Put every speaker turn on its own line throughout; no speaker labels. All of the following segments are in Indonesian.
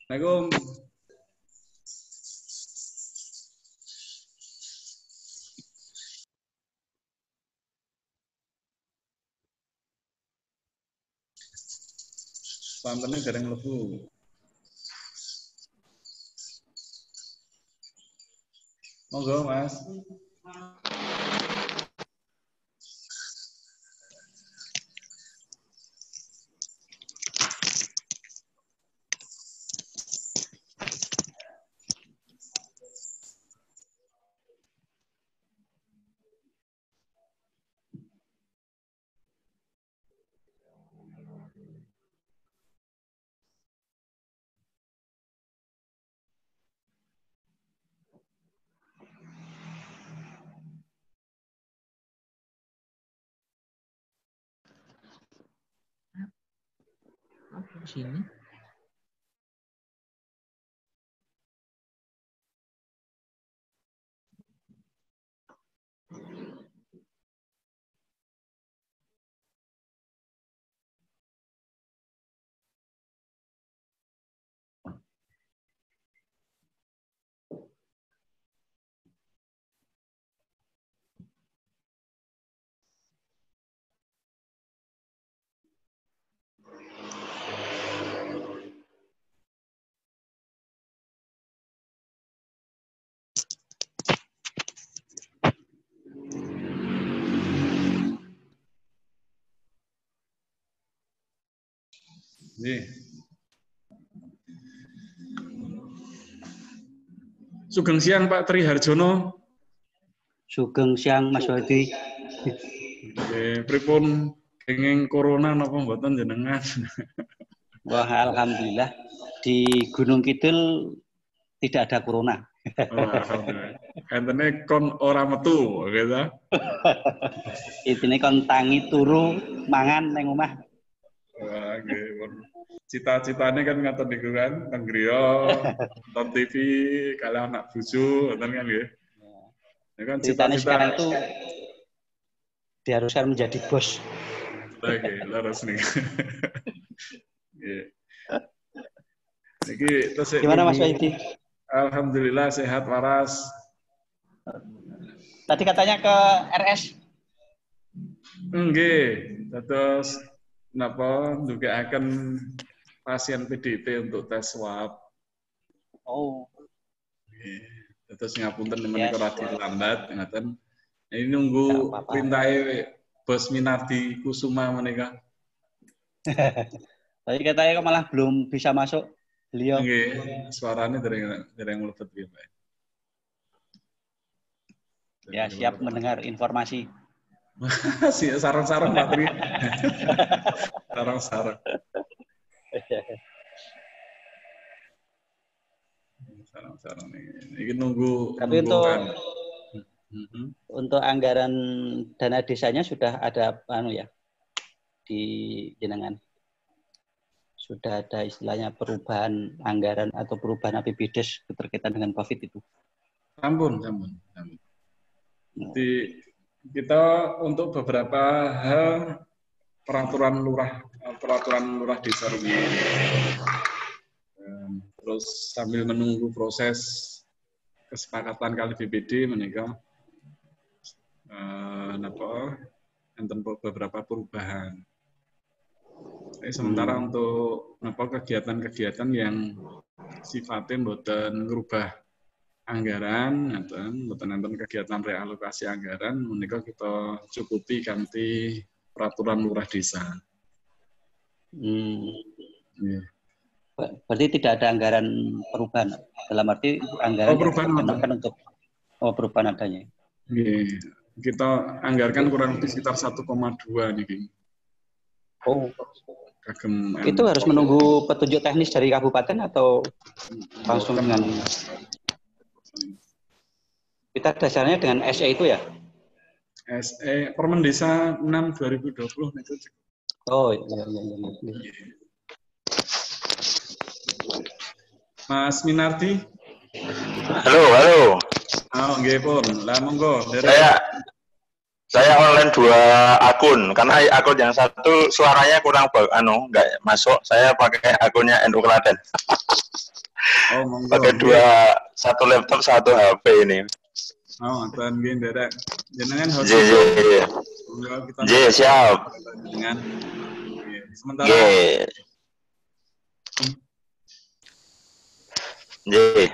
Assalamualaikum. Pantennya gareng lebu. Monggo, Mas.
Sini.
Nggih. Sugeng siang Pak Tri Harjono.
Sugeng siang Mas Wadi.
Pripun kenging corona napa mboten jenengan?
Wah, alhamdulillah di Gunung Kidul tidak ada corona.
Alhamdulillah. Entene kon ora metu gitu.
Intine kon tangi turu mangan ning omah.
Wah, nggih. Cita-citane kan ngaten niku kan, teng griya, nonton TV, kalau anak bojo, ngoten kan nggih. Ya kan
Ceritanya
cita-cita
sekarang itu diharuskan menjadi bos.
Oke, leres nih. Niki terus
Gimana Mas Wahidi?
Alhamdulillah sehat waras.
Tadi katanya ke RS.
Nggih, terus napa ndugekaken pasien PDP untuk tes swab.
Oh.
Nggih. Terus ngapunten menika
Yes.
radi lambat ngaten. Ini nunggu perintahe Bos Minardi Kusuma menika.
Tadi katanya malah belum bisa masuk beliau.
Nggih, suaranya dereng mlebet nggih, Pak.
Ya, siap mendengar informasi.
Sarang-sarang Pak Tri. Sarang-sarang. Sarang-sarang ini nunggu.
Tapi untuk anggaran dana desanya sudah ada di jenengan. Sudah ada istilahnya perubahan anggaran atau perubahan APBDes berkaitan dengan COVID itu.
Ampun. Jadi kita untuk beberapa hal peraturan lurah desa Rumiyin. Terus sambil menunggu proses kesepakatan kali BPD menika enten beberapa perubahan. Sementara untuk kegiatan-kegiatan yang sifatnya mboten ngerubah anggaran, nonton kegiatan realokasi anggaran, menika kita cukupi kanthi peraturan lurah desa.
Yeah. Berarti tidak ada anggaran perubahan. Dalam arti anggaran
perubahan
untuk perubahan adanya.
Yeah. Kita anggarkan kurang lebih sekitar 1,2 nih.
Oh. Itu harus menunggu petunjuk teknis dari kabupaten atau langsung dengan kita dasarnya dengan SE itu ya?
SE Permen Desa 6 2020 itu.
Oh iya.
Mas Minardi.
Halo.
Oh, nggih pun. Lah monggo.
Saya online 2 akun karena akun yang satu suaranya kurang nggak masuk. Saya pakai akunnya NU Klaten.
Oh, monggo.
Pakai satu laptop, 1 HP ini.
Oh, tuan nggih nderek. Jenengan host.
Iya, siap.
Dengan sementara.
Nggih.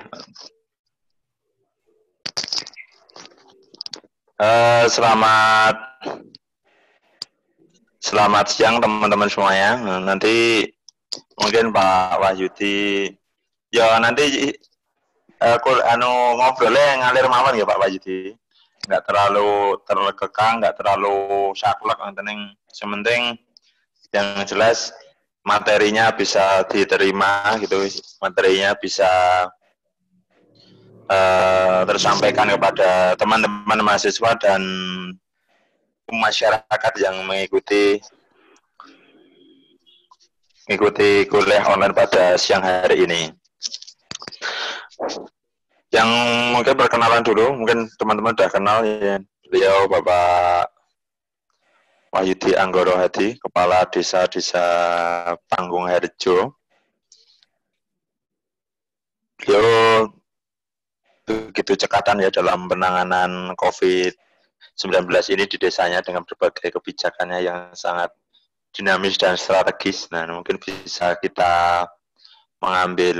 Selamat siang teman-teman semuanya. Nanti mungkin Pak Wahyudi ya nanti ngobrolnya ngalir mawon ya Pak Wahyudi. Nggak terlalu terkekang, nggak terlalu saklek, sementing yang jelas materinya bisa diterima gitu, materinya bisa tersampaikan kepada teman-teman mahasiswa dan masyarakat yang mengikuti kuliah online pada siang hari ini. Yang mungkin perkenalan dulu, mungkin teman-teman sudah kenal ya, beliau Bapak Wahyudi Anggoro Hadi, Kepala Desa Panggung Harjo. Beliau begitu cekatan ya dalam penanganan COVID-19 ini di desanya dengan berbagai kebijakannya yang sangat dinamis dan strategis. Nah, mungkin bisa kita mengambil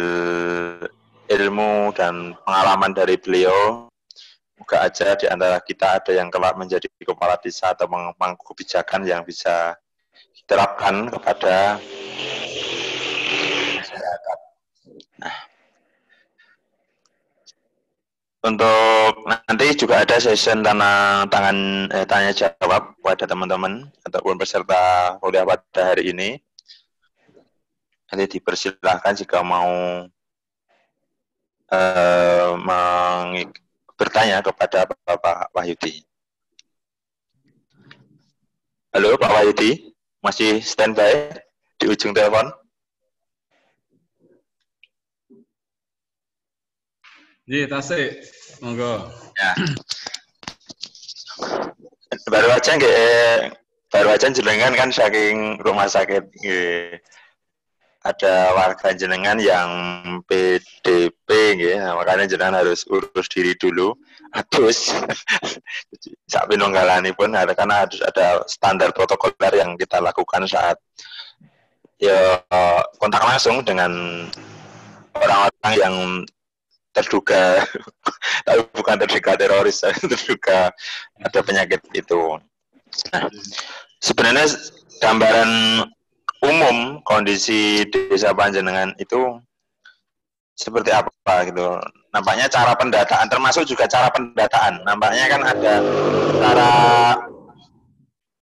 ilmu dan pengalaman dari beliau. Moga aja di antara kita ada yang kelak menjadi kepala desa atau pemangku kebijakan yang bisa diterapkan kepada masyarakat. Nah, untuk nanti juga ada session tanya jawab pada teman-teman ataupun peserta kuliah pada hari ini. Nanti dipersilahkan jika mau bertanya kepada Bapak Wahyudi. Halo Pak Wahyudi, masih standby di ujung telepon?
Iya, tasik. Monggo.
Ya. Baru aja jenengan kan saking rumah sakit. Ada warga jenengan yang PDP, makanya jenengan harus urus diri dulu. Terus, sak pinunggalani pun karena harus ada standar protokoler yang kita lakukan saat ya kontak langsung dengan orang-orang yang terduga, tapi bukan terduga teroris, terduga ada penyakit itu. Nah, sebenarnya gambaran umum kondisi desa Panjenengan itu seperti apa gitu. Nampaknya cara pendataan, termasuk juga cara pendataan. Nampaknya kan ada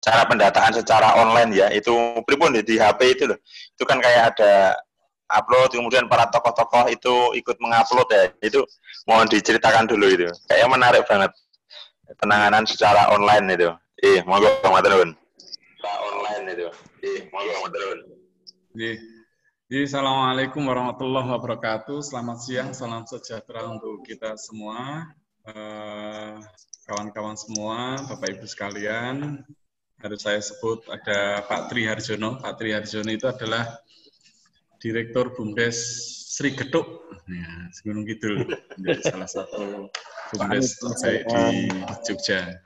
cara pendataan secara online ya. Itu pripun di HP itu loh. Itu kan kayak ada upload, kemudian para tokoh-tokoh itu ikut mengupload ya. Itu mohon diceritakan dulu itu. Kayaknya menarik banget penanganan secara online itu. Monggo matur nuwun. Online itu. Monggo matur nuwun.
Assalamualaikum warahmatullahi wabarakatuh. Selamat siang, salam sejahtera untuk kita semua, kawan-kawan semua, Bapak Ibu sekalian. Harus saya sebut ada Pak Tri Harjono. Pak Tri Harjono itu adalah Direktur BUMDes Sri Getuk, ya, Gunung Kidul, menjadi salah satu BUMDes terbaik di Jogja.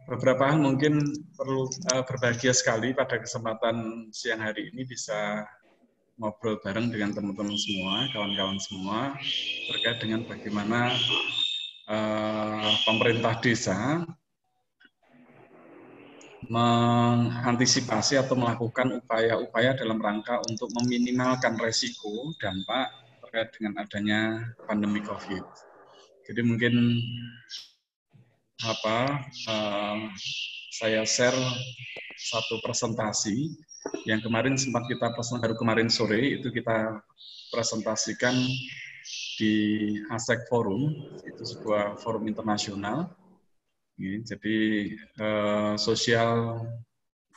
Beberapa hal mungkin perlu berbahagia sekali pada kesempatan siang hari ini bisa ngobrol bareng dengan teman-teman semua, kawan-kawan semua, terkait dengan bagaimana pemerintah desa mengantisipasi atau melakukan upaya-upaya dalam rangka untuk meminimalkan resiko dampak terkait dengan adanya pandemi COVID. Jadi mungkin saya share satu presentasi yang kemarin sempat kita baru kemarin sore itu kita presentasikan di ASEC Forum, itu sebuah forum internasional. Jadi Social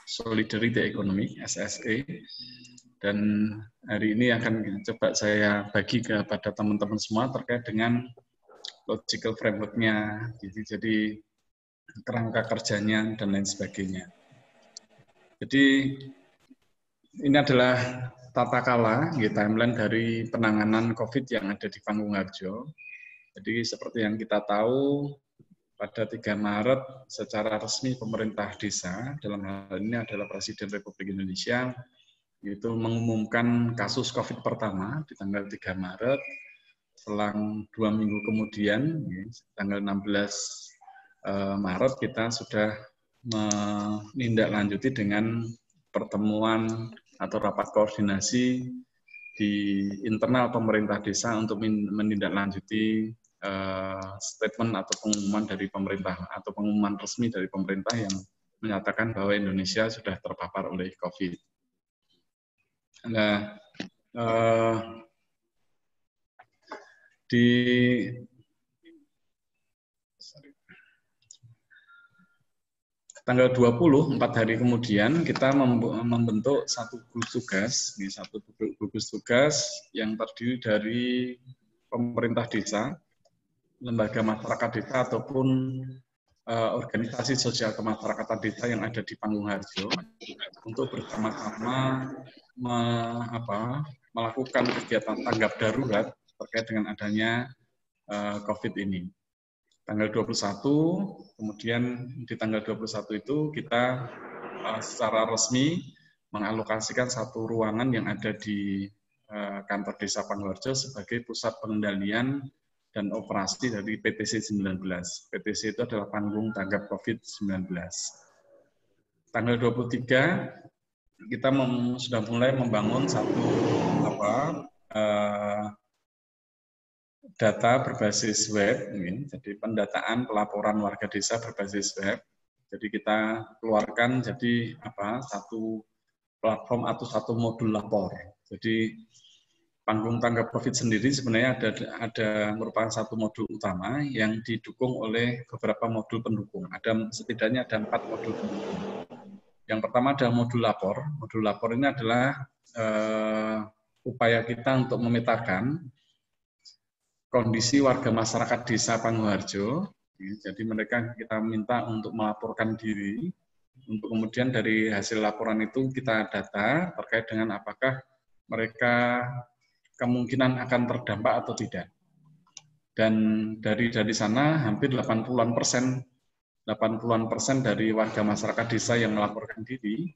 Solidarity Economy (SSE), dan hari ini akan coba saya bagi kepada teman-teman semua terkait dengan logical framework-nya, jadi kerangka kerjanya dan lain sebagainya. Jadi ini adalah tata kala, timeline dari penanganan COVID yang ada di Panggung-Harjo. Jadi seperti yang kita tahu, pada 3 Maret secara resmi pemerintah desa, dalam hal ini adalah Presiden Republik Indonesia, itu mengumumkan kasus COVID pertama di tanggal 3 Maret, selang 2 minggu kemudian, tanggal 16 Maret kita sudah menindaklanjuti dengan pertemuan atau rapat koordinasi di internal pemerintah desa untuk menindaklanjuti statement atau pengumuman dari pemerintah atau pengumuman resmi dari pemerintah yang menyatakan bahwa Indonesia sudah terpapar oleh COVID. Nah, di tanggal 20, 4 hari kemudian, kita membentuk satu gugus tugas, satu gugus tugas yang terdiri dari pemerintah desa, lembaga masyarakat desa, ataupun organisasi sosial kemasyarakatan desa yang ada di Panggung-Harjo, untuk bersama-sama melakukan kegiatan tanggap darurat terkait dengan adanya COVID ini. Tanggal 21, kemudian di tanggal 21 itu kita secara resmi mengalokasikan satu ruangan yang ada di kantor desa Panggung-Harjo sebagai pusat pengendalian dan operasi dari PTC 19. PTC itu adalah Panggung Tanggap COVID-19. Tanggal 23, kita sudah mulai membangun satu data berbasis web, jadi pendataan pelaporan warga desa berbasis web. Jadi kita keluarkan satu platform atau satu modul lapor. Jadi Panggung Tanggap COVID sendiri sebenarnya merupakan satu modul utama yang didukung oleh beberapa modul pendukung. Setidaknya ada 4 modul pendukung. Yang pertama adalah modul lapor. Modul lapor ini adalah upaya kita untuk memetakan kondisi warga masyarakat desa Panggung-Harjo. Jadi mereka kita minta untuk melaporkan diri, untuk kemudian dari hasil laporan itu kita data terkait dengan apakah mereka kemungkinan akan terdampak atau tidak. Dan dari sana hampir 80% dari warga masyarakat desa yang melaporkan diri,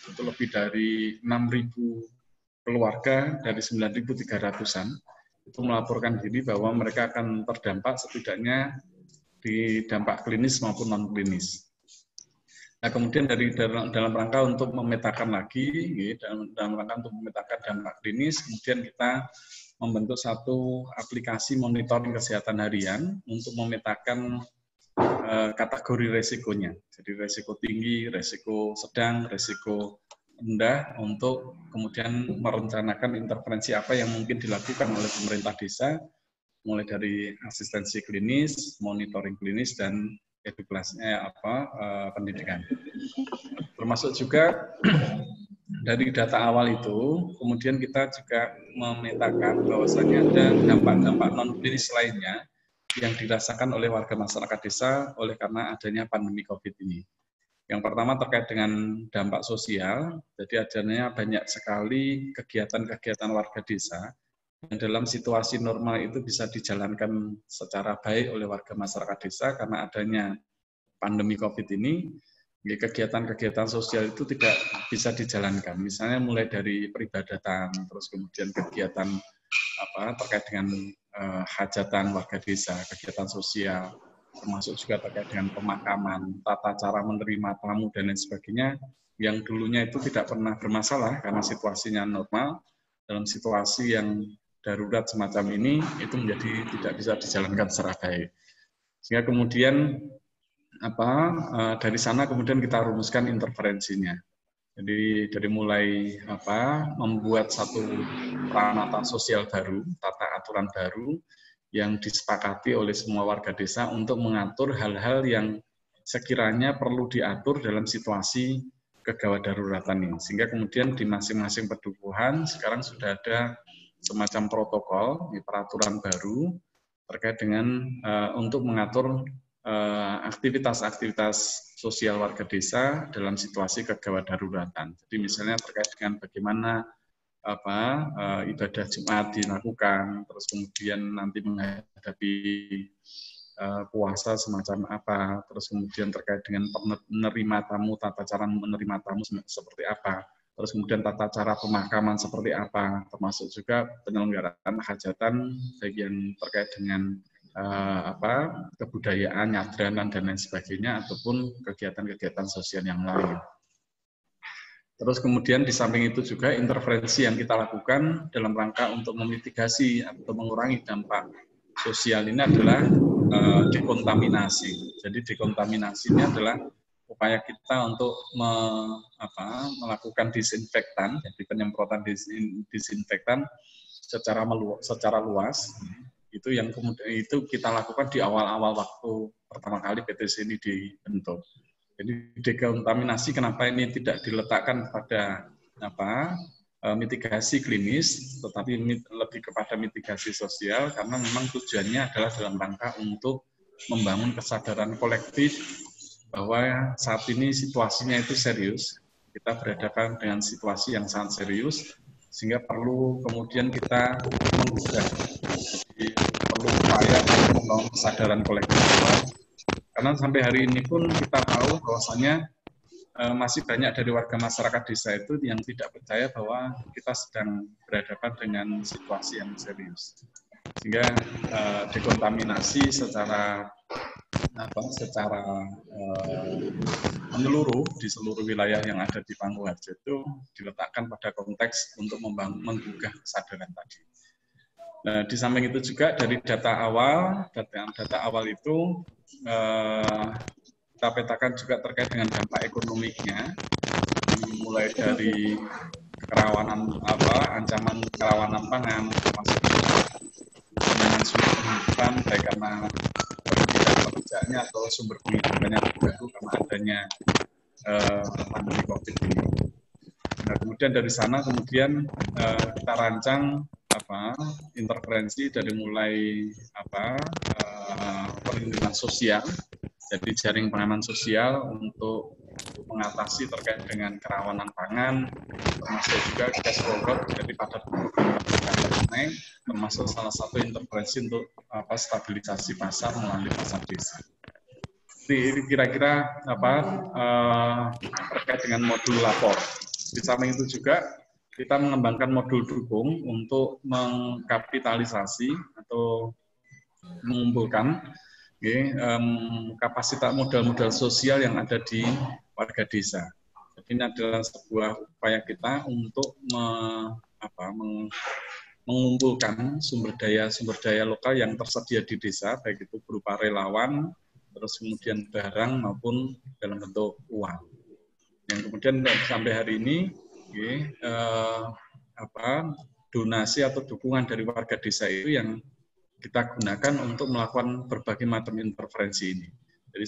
itu lebih dari 6.000 keluarga dari 9.300-an, itu melaporkan diri bahwa mereka akan terdampak setidaknya di dampak klinis maupun non-klinis. Nah, kemudian dalam rangka untuk memetakan lagi, dalam rangka untuk memetakan dampak klinis, kemudian kita membentuk satu aplikasi monitoring kesehatan harian untuk memetakan kategori resikonya. Jadi resiko tinggi, resiko sedang, resiko rendah, untuk kemudian merencanakan intervensi apa yang mungkin dilakukan oleh pemerintah desa, mulai dari asistensi klinis, monitoring klinis, dan edukasinya pendidikan. Termasuk juga dari data awal itu, kemudian kita juga memetakan bahwasannya ada dampak-dampak non-klinis lainnya yang dirasakan oleh warga masyarakat desa oleh karena adanya pandemi COVID ini. Yang pertama terkait dengan dampak sosial, jadi adanya banyak sekali kegiatan-kegiatan warga desa yang dalam situasi normal itu bisa dijalankan secara baik oleh warga masyarakat desa karena adanya pandemi COVID ini. kegiatan-kegiatan sosial itu tidak bisa dijalankan. Misalnya mulai dari peribadatan, terus kemudian kegiatan terkait dengan hajatan warga desa, kegiatan sosial, termasuk juga terkait dengan pemakaman, tata cara menerima tamu dan lain sebagainya, yang dulunya itu tidak pernah bermasalah karena situasinya normal. Dalam situasi yang darurat semacam ini, itu menjadi tidak bisa dijalankan secara baik. Sehingga kemudian dari sana kemudian kita rumuskan interferensinya. Jadi dari mulai membuat satu peranata sosial baru, tata aturan baru yang disepakati oleh semua warga desa untuk mengatur hal-hal yang sekiranya perlu diatur dalam situasi kegawat daruratan ini. Sehingga kemudian di masing-masing pedukuhan sekarang sudah ada semacam protokol, peraturan baru terkait dengan untuk mengatur aktivitas-aktivitas sosial warga desa dalam situasi kegawat daruratan. Jadi misalnya terkait dengan bagaimana ibadah Jumat dilakukan, terus kemudian nanti menghadapi puasa semacam apa, terus kemudian terkait dengan menerima tamu, tata cara menerima tamu seperti apa, terus kemudian tata cara pemakaman seperti apa, termasuk juga penyelenggaraan hajatan bagian terkait dengan kebudayaan, nyadranan dan lain sebagainya, ataupun kegiatan-kegiatan sosial yang lain. Terus kemudian di samping itu juga interferensi yang kita lakukan dalam rangka untuk memitigasi atau mengurangi dampak sosial ini adalah dekontaminasi. Jadi dekontaminasi ini adalah upaya kita untuk melakukan disinfektan, jadi penyemprotan disinfektan secara luas. Itu yang kemudian itu kita lakukan di awal-awal waktu pertama kali PTC ini dibentuk. Jadi dekontaminasi kenapa ini tidak diletakkan pada mitigasi klinis, tetapi lebih kepada mitigasi sosial, karena memang tujuannya adalah dalam rangka untuk membangun kesadaran kolektif bahwa saat ini situasinya itu serius, kita berhadapan dengan situasi yang sangat serius, sehingga perlu kemudian kita menggugah. Jadi perlu upaya untuk membangun kesadaran kolektif. Karena sampai hari ini pun kita tahu bahwasanya masih banyak dari warga masyarakat desa itu yang tidak percaya bahwa kita sedang berhadapan dengan situasi yang serius. Sehingga dekontaminasi secara menyeluruh di seluruh wilayah yang ada di Panggung-Harjo itu diletakkan pada konteks untuk menggugah kesadaran tadi. Nah, di samping itu juga dari data awal itu kita petakan juga terkait dengan dampak ekonominya, mulai dari kerawanan ancaman kerawanan pangan, termasuk dengan sumber penghidupan baik karena pekerjaannya atau sumber penghidupannya terganggu karena adanya pandemi COVID ini. Nah, kemudian dari sana kita rancang interferensi dari mulai perlindungan sosial, jadi jaring pengaman sosial untuk mengatasi terkait dengan kerawanan pangan, termasuk juga cash forward dari padat naik, termasuk salah satu intervensi untuk stabilisasi pasar melalui pasar desa. Jadi kira-kira terkait dengan modul lapor. Di samping itu juga kita mengembangkan modul dukung untuk mengkapitalisasi atau mengumpulkan kapasitas modal-modal sosial yang ada di warga desa. Jadi ini adalah sebuah upaya kita untuk mengumpulkan sumber daya lokal yang tersedia di desa, baik itu berupa relawan, terus kemudian barang maupun dalam bentuk uang. Yang kemudian sampai hari ini donasi atau dukungan dari warga desa itu yang kita gunakan untuk melakukan berbagai macam interferensi ini. Jadi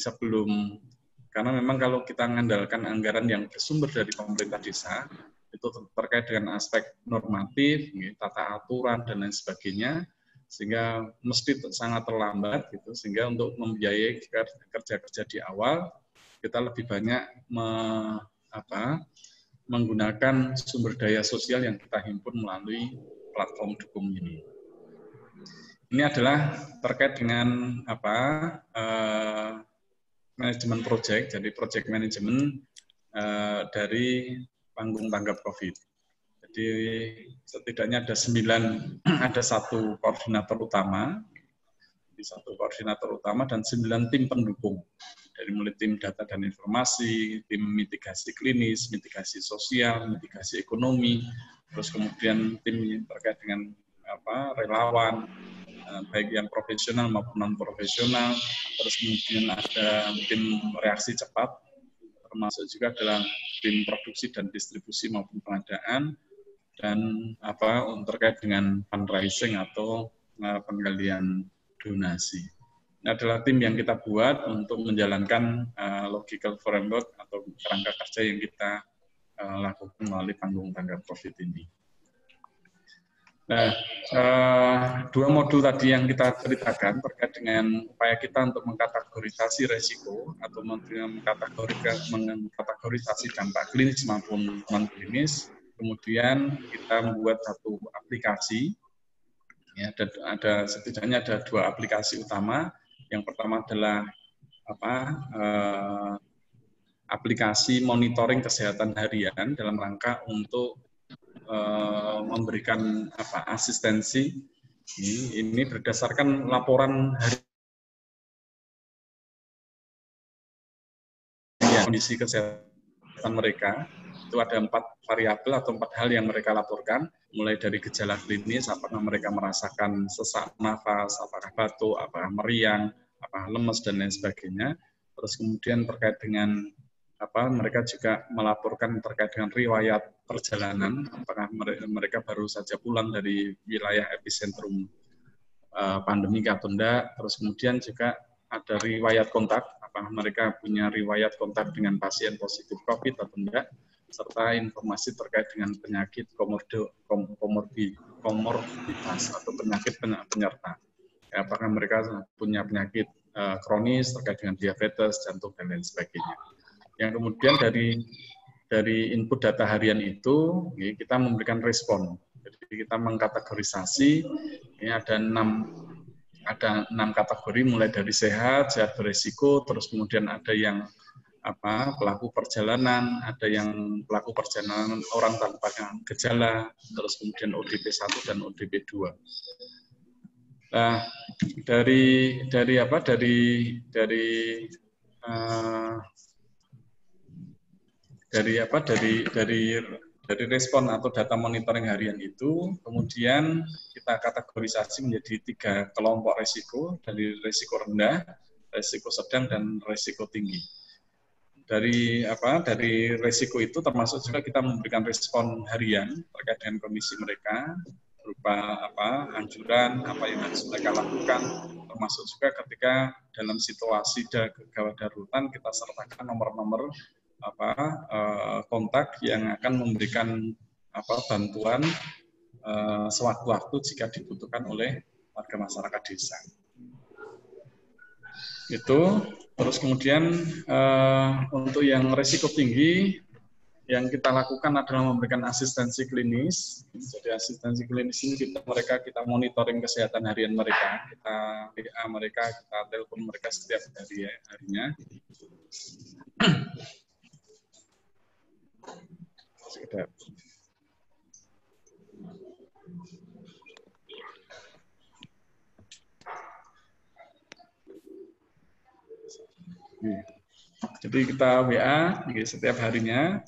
karena memang kalau kita mengandalkan anggaran yang bersumber dari pemerintah desa, itu terkait dengan aspek normatif, tata aturan, dan lain sebagainya, sehingga mesti sangat terlambat, gitu. Sehingga untuk membiayai kerja-kerja di awal, kita lebih banyak menggunakan sumber daya sosial yang kita himpun melalui platform dukung ini. Ini adalah terkait dengan manajemen project, jadi project management dari panggung tanggap COVID. Jadi setidaknya ada 9, ada 1 koordinator utama, dan 9 tim pendukung. Dari mulai tim data dan informasi, tim mitigasi klinis, mitigasi sosial, mitigasi ekonomi, terus kemudian tim terkait dengan relawan, baik yang profesional maupun non-profesional, terus kemudian ada tim reaksi cepat, termasuk juga adalah tim produksi dan distribusi maupun pengadaan, dan terkait dengan fundraising atau penggalian donasi. Ini adalah tim yang kita buat untuk menjalankan logical framework atau kerangka kerja yang kita lakukan melalui panggung tanggap COVID ini. Nah, 2 modul tadi yang kita ceritakan terkait dengan upaya kita untuk mengkategorisasi resiko atau mengkategorisasi dampak klinis maupun non-klinis. Kemudian kita membuat 1 aplikasi. Ya, setidaknya ada 2 aplikasi utama. Yang pertama adalah aplikasi monitoring kesehatan harian dalam rangka untuk memberikan asistensi. Ini berdasarkan laporan harian kondisi kesehatan mereka. Itu ada 4 variabel atau 4 hal yang mereka laporkan, mulai dari gejala klinis, apakah mereka merasakan sesak nafas, apakah batuk, apakah meriang, apakah lemes, dan lain sebagainya. Terus kemudian terkait dengan mereka juga melaporkan terkait dengan riwayat perjalanan, apakah mereka baru saja pulang dari wilayah epicentrum pandemi atau tidak. Terus kemudian juga ada riwayat kontak, apakah mereka punya riwayat kontak dengan pasien positif COVID atau tidak, serta informasi terkait dengan penyakit komorbiditas atau penyakit penyerta. Apakah mereka punya penyakit kronis terkait dengan diabetes, jantung, dan lain sebagainya. Yang kemudian dari input data harian itu kita memberikan respon. Jadi kita mengkategorisasi, ini ada 6 kategori, mulai dari sehat beresiko, terus kemudian ada yang pelaku perjalanan, ada yang pelaku perjalanan orang tanpa gejala, terus kemudian ODP 1 dan ODP 2. Nah, dari respon atau data monitoring harian itu, kemudian kita kategorisasi menjadi 3 kelompok risiko, dari risiko rendah, risiko sedang, dan risiko tinggi. Dari risiko itu termasuk juga kita memberikan respon harian terkait dengan kondisi mereka, berupa anjuran, apa yang harus mereka lakukan, termasuk juga ketika dalam situasi gawat darurat kita sertakan nomor-nomor kontak yang akan memberikan bantuan sewaktu-waktu jika dibutuhkan oleh warga masyarakat desa. Itu. Terus kemudian untuk yang risiko tinggi, yang kita lakukan adalah memberikan asistensi klinis. Jadi asistensi klinis ini kita monitoring kesehatan harian mereka, kita WA mereka, kita telepon mereka setiap harinya. Sekedar. Jadi kita WA setiap harinya.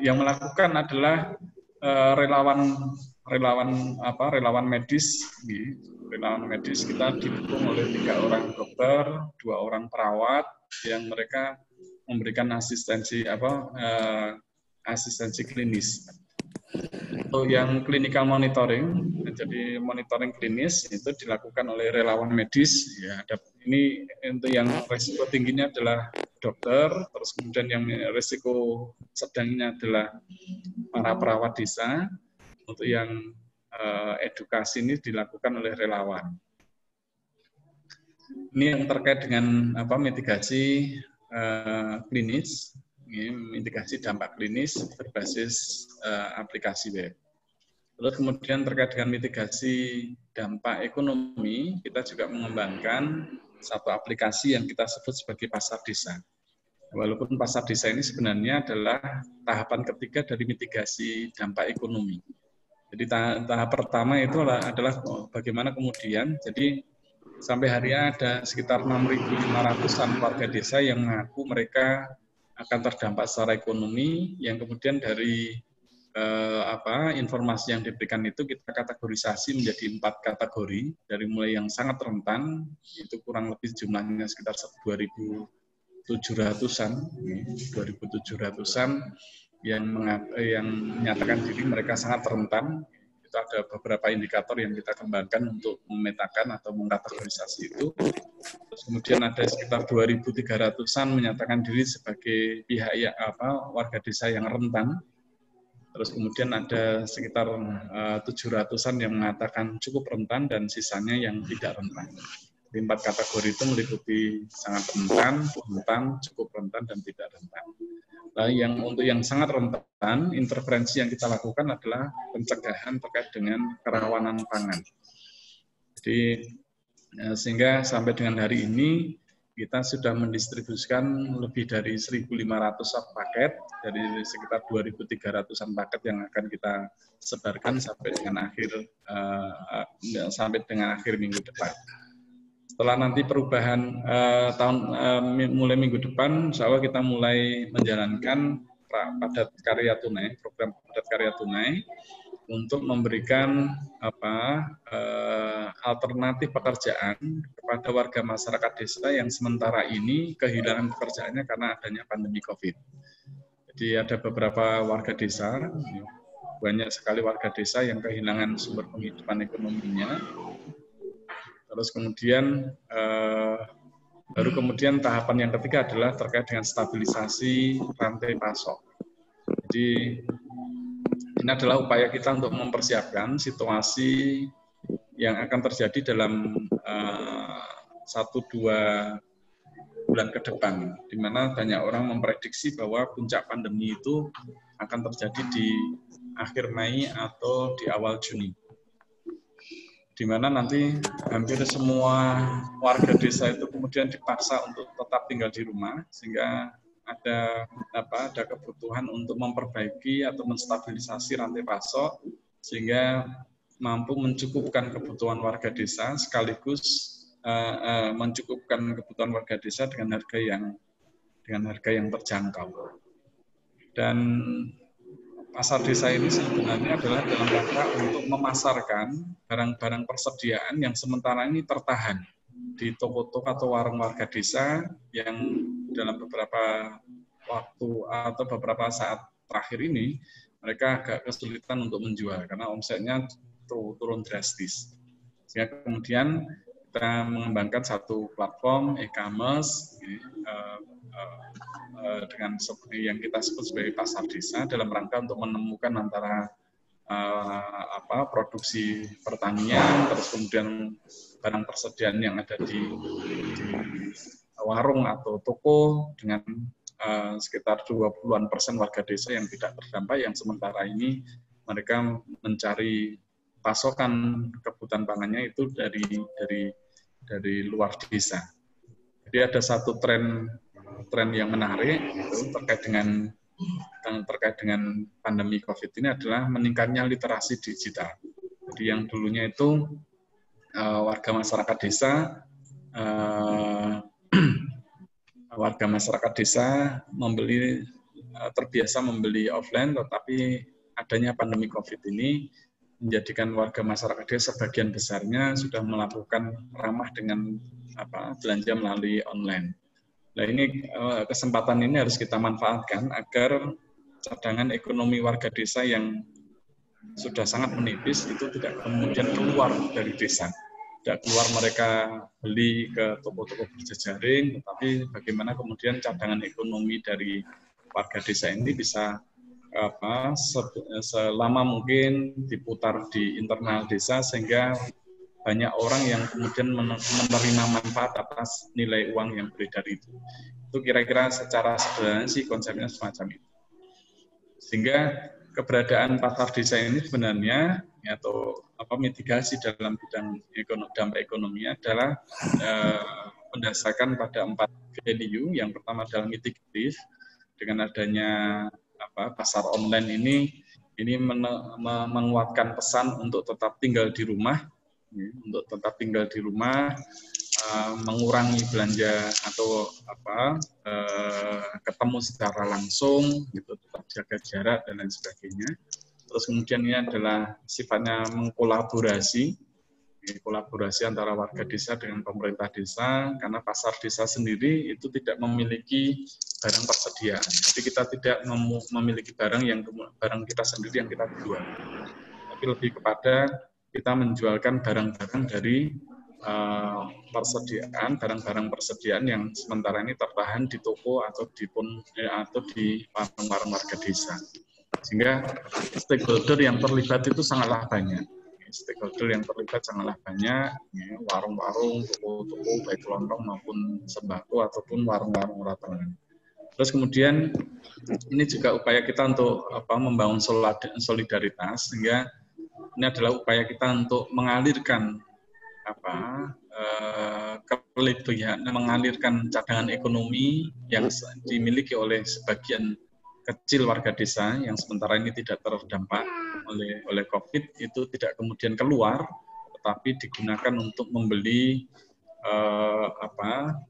Yang melakukan adalah relawan medis. Relawan medis kita didukung oleh 3 orang dokter, 2 orang perawat yang mereka memberikan asistensi klinis. Untuk yang clinical monitoring, jadi monitoring klinis itu dilakukan oleh relawan medis. Ya, ini untuk yang risiko tingginya adalah dokter, terus kemudian yang risiko sedangnya adalah para perawat desa. Untuk yang edukasi ini dilakukan oleh relawan. Ini yang terkait dengan mitigasi klinis, mitigasi dampak klinis berbasis aplikasi web. Terus kemudian terkait dengan mitigasi dampak ekonomi, kita juga mengembangkan satu aplikasi yang kita sebut sebagai pasar desa. Walaupun pasar desa ini sebenarnya adalah tahapan ketiga dari mitigasi dampak ekonomi. Jadi tahap pertama itu adalah bagaimana kemudian, jadi sampai hari ini ada sekitar 6.500-an warga desa yang mengaku mereka akan terdampak secara ekonomi, yang kemudian dari informasi yang diberikan itu kita kategorisasi menjadi 4 kategori, dari mulai yang sangat rentan, itu kurang lebih jumlahnya sekitar 2.700-an yang menyatakan diri mereka sangat rentan. Itu ada beberapa indikator yang kita kembangkan untuk memetakan atau mengkategorisasi itu. Terus kemudian ada sekitar 2.300-an menyatakan diri sebagai pihak warga desa yang rentan. Terus kemudian ada sekitar 700-an yang mengatakan cukup rentan dan sisanya yang tidak rentan. Di 4 kategori itu meliputi sangat rentan, cukup rentan, dan tidak rentan. Nah, untuk yang sangat rentan, intervensi yang kita lakukan adalah pencegahan terkait dengan kerawanan pangan. Jadi sehingga sampai dengan hari ini kita sudah mendistribusikan lebih dari 1.500 paket dari sekitar 2.300-an paket yang akan kita sebarkan sampai dengan akhir minggu depan. Setelah nanti perubahan mulai minggu depan, insya Allah kita mulai menjalankan padat karya tunai, program padat karya tunai untuk memberikan alternatif pekerjaan kepada warga masyarakat desa yang sementara ini kehilangan pekerjaannya karena adanya pandemi COVID. Jadi ada beberapa warga desa, banyak sekali warga desa yang kehilangan sumber penghidupan ekonominya. Terus kemudian baru kemudian tahapan yang ketiga adalah terkait dengan stabilisasi rantai pasok. Jadi ini adalah upaya kita untuk mempersiapkan situasi yang akan terjadi dalam 1-2 bulan ke depan, di mana banyak orang memprediksi bahwa puncak pandemi itu akan terjadi di akhir Mei atau di awal Juni, di mana nanti hampir semua warga desa itu kemudian dipaksa untuk tetap tinggal di rumah, sehingga ada kebutuhan untuk memperbaiki atau menstabilisasi rantai pasok sehingga mampu mencukupkan kebutuhan warga desa sekaligus mencukupkan kebutuhan warga desa dengan harga yang terjangkau. Dan pasar desa ini sebenarnya adalah dalam rangka untuk memasarkan barang-barang persediaan yang sementara ini tertahan di toko-toko atau warung warga desa yang dalam beberapa waktu atau beberapa saat terakhir ini mereka agak kesulitan untuk menjual karena omsetnya turun drastis. Sehingga kemudian kita mengembangkan satu platform e-commerce dengan seperti yang kita sebut sebagai pasar desa dalam rangka untuk menemukan antara produksi pertanian, terus kemudian barang persediaan yang ada di warung atau toko dengan sekitar 20% warga desa yang tidak terdampak, yang sementara ini mereka mencari pasokan kebutuhan pangannya itu dari luar desa. Jadi ada satu tren yang menarik itu terkait dengan pandemi COVID ini adalah meningkatnya literasi digital. Jadi yang dulunya itu warga masyarakat desa terbiasa membeli offline, tetapi adanya pandemi COVID ini menjadikan warga masyarakat desa sebagian besarnya sudah melakukan ramah dengan belanja melalui online. Nah, ini kesempatan ini harus kita manfaatkan agar cadangan ekonomi warga desa yang sudah sangat menipis itu tidak kemudian keluar dari desa. Tidak keluar mereka beli ke toko-toko berjejaring, tetapi bagaimana kemudian cadangan ekonomi dari warga desa ini bisa selama mungkin diputar di internal desa sehingga banyak orang yang kemudian menerima manfaat atas nilai uang yang beredar itu. Itu kira-kira secara sederhana sih konsepnya semacam itu. Sehingga keberadaan pasar desa ini sebenarnya atau mitigasi dalam bidang dampak ekonomi adalah mendasarkan pada 4 value. Yang pertama adalah mitigatif. Dengan adanya pasar online ini menguatkan pesan untuk tetap tinggal di rumah, mengurangi belanja atau ketemu secara langsung, gitu, tetap jaga jarak dan lain sebagainya. Terus kemudian ini adalah sifatnya mengkolaborasi antara warga desa dengan pemerintah desa, karena pasar desa sendiri itu tidak memiliki barang persediaan. Jadi kita tidak memiliki barang kita sendiri yang kita jual, tapi lebih kepada kita menjualkan barang-barang dari barang-barang persediaan yang sementara ini tertahan di toko atau di warung-warung warga desa. Sehingga stakeholder yang terlibat itu sangatlah banyak. Warung-warung, toko-toko, baik kelontong maupun sembako ataupun warung-warung lapangan. Terus kemudian ini juga upaya kita untuk membangun solidaritas, sehingga ini adalah upaya kita untuk mengalirkan mengalirkan cadangan ekonomi yang dimiliki oleh sebagian kecil warga desa yang sementara ini tidak terdampak oleh COVID, itu tidak kemudian keluar, tetapi digunakan untuk membeli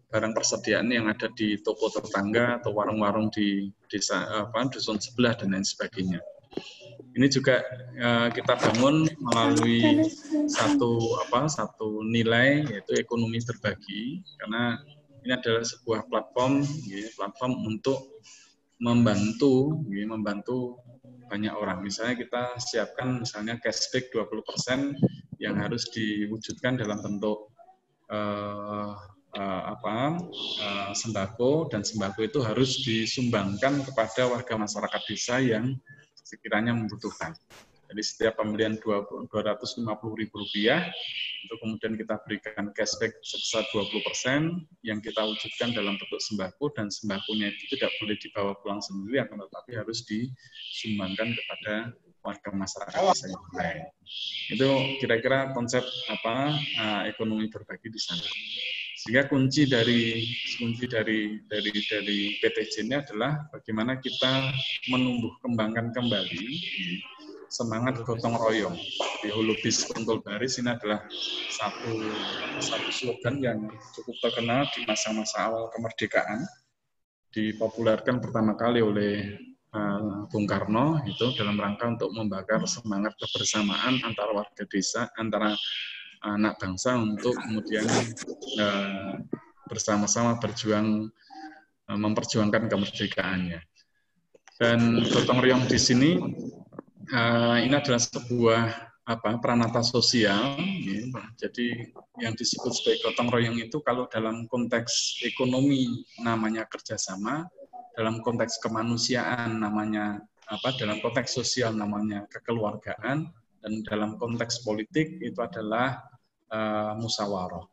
barang persediaan yang ada di toko tetangga atau warung-warung di desa dusun sebelah dan lain sebagainya. Ini juga kita bangun melalui satu nilai, yaitu ekonomi berbagi, karena ini adalah sebuah platform untuk membantu banyak orang. Misalnya kita siapkan cashback 20% yang harus diwujudkan dalam bentuk sembako, dan sembako itu harus disumbangkan kepada warga masyarakat desa yang sekiranya membutuhkan. Jadi setiap pembelian Rp250.000 itu kemudian kita berikan cashback sebesar 20% yang kita wujudkan dalam bentuk sembako, dan sembakonya itu tidak boleh dibawa pulang sendiri, akan tetapi harus disumbangkan kepada warga masyarakat desa yang lain. Itu kira-kira konsep ekonomi berbagi di sana. Sehingga kunci dari PTJ ini adalah bagaimana kita menumbuh kembangkan kembali semangat gotong royong. Di Hulu Bis Kuntul Baris ini adalah satu slogan yang cukup terkenal di masa-masa awal kemerdekaan. Dipopulerkan pertama kali oleh Bung Karno itu dalam rangka untuk membakar semangat kebersamaan antara warga desa, antara anak bangsa untuk kemudian bersama-sama memperjuangkan kemerdekaannya. Dan gotong royong di sini ini adalah sebuah pranata sosial. Jadi yang disebut sebagai gotong royong itu kalau dalam konteks ekonomi namanya kerjasama, dalam konteks kemanusiaan namanya dalam konteks sosial namanya kekeluargaan, dan dalam konteks politik itu adalah musyawarah.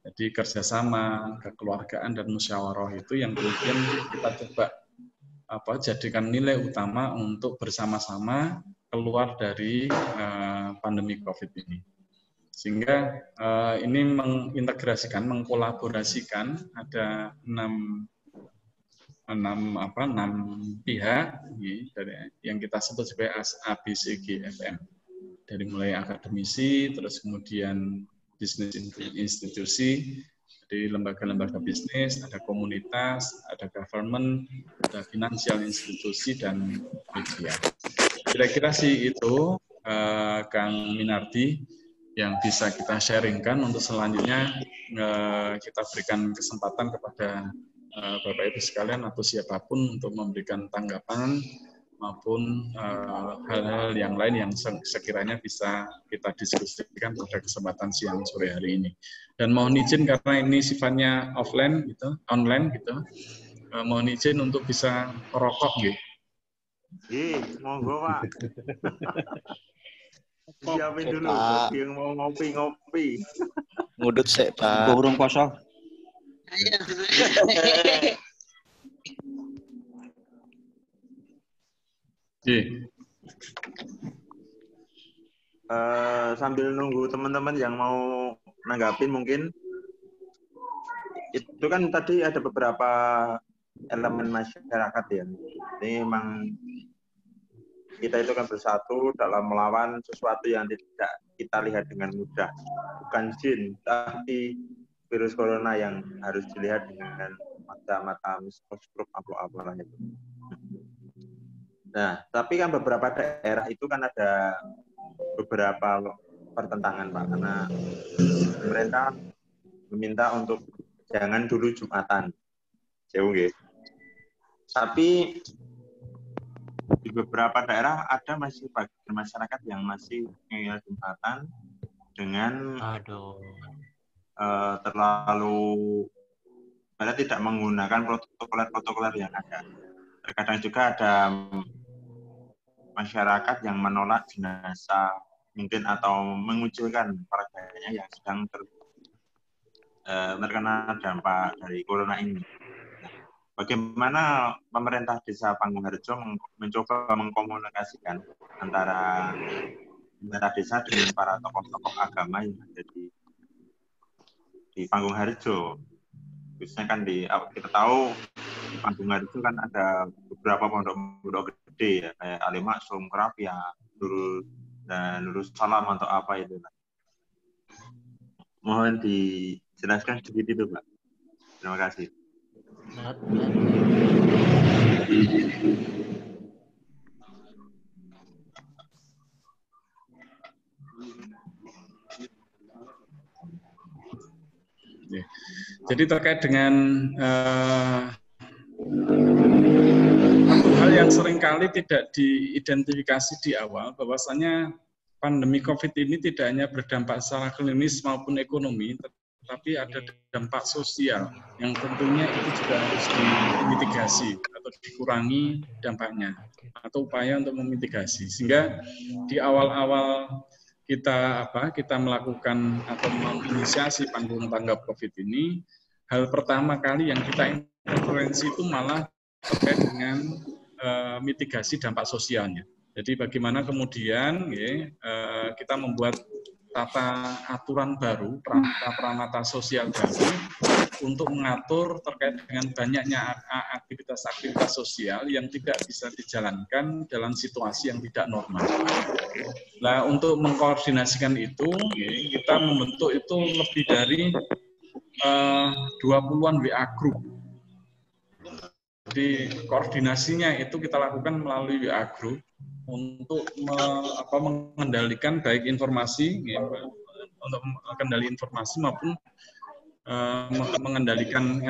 Jadi kerjasama, kekeluargaan, dan musyawarah itu yang kemudian kita coba jadikan nilai utama untuk bersama-sama keluar dari pandemi COVID ini. Sehingga ini mengintegrasikan, mengkolaborasikan ada 6 pihak yang kita sebut sebagai ABCGFM. Dari mulai akademisi, terus kemudian bisnis institusi, dari lembaga-lembaga bisnis, ada komunitas, ada government, ada finansial institusi, dan media. Kira-kira sih itu, Kang Minardi, yang bisa kita sharingkan. Untuk selanjutnya kita berikan kesempatan kepada Bapak Ibu sekalian atau siapapun untuk memberikan tanggapan maupun hal-hal yang lain yang sekiranya bisa kita diskusikan pada kesempatan siang sore hari ini. Dan mohon izin karena ini sifatnya online gitu, mohon izin untuk bisa merokok gitu.
Monggo Pak. Siapin dulu yang mau ngopi-ngopi.
Ngudut sik, Pak.
Burung kosong.
Sambil nunggu teman-teman yang mau nanggapin mungkin itu kan tadi ada beberapa elemen masyarakat ya. Ini memang kita itu kan bersatu dalam melawan sesuatu yang tidak kita lihat dengan mudah. Bukan jin, tapi virus corona yang harus dilihat dengan mata-mata mikroskop apa-apa itu. Nah, tapi kan beberapa daerah itu kan ada beberapa pertentangan, Pak, karena pemerintah meminta untuk jangan dulu Jumatan. Jauh nggih. Tapi di beberapa daerah ada masih bagian masyarakat yang masih ngeyel Jumatan dengan terlalu tidak menggunakan protokoler yang ada. Terkadang juga ada masyarakat yang menolak jenazah mungkin atau mengucilkan keluarganya yang sedang terkena dampak dari corona ini. Nah, bagaimana pemerintah Desa Panggung-Harjo mencoba mengkomunikasikan antara pemerintah desa dengan para tokoh-tokoh agama yang ada di Panggung-Harjo? Khususnya kan kita tahu di Panggung-Harjo kan ada beberapa pondok gede ya, kayak Alimaksum, Krapia, Nurul Salam atau apa itu, Pak. Mohon dijelaskan sedikit itu, Pak. Terima kasih.
Jadi terkait dengan satu hal yang seringkali tidak diidentifikasi di awal, bahwasanya pandemi COVID ini tidak hanya berdampak secara klinis maupun ekonomi, tetapi ada dampak sosial yang tentunya itu juga harus dimitigasi atau dikurangi dampaknya, atau upaya untuk memitigasi. Sehingga di awal-awal kita melakukan atau menginisiasi panggung tanggap COVID ini, hal pertama kali yang kita intervensi itu malah terkait dengan mitigasi dampak sosialnya. Jadi bagaimana kemudian kita membuat tata aturan baru, pramata sosial baru untuk mengatur terkait dengan banyaknya aktivitas-aktivitas sosial yang tidak bisa dijalankan dalam situasi yang tidak normal. Nah, untuk mengkoordinasikan itu, kita membentuk itu lebih dari 20-an WA group. Jadi koordinasinya itu kita lakukan melalui WA group untuk mengendalikan baik informasi, untuk mengendali informasi maupun mengendalikan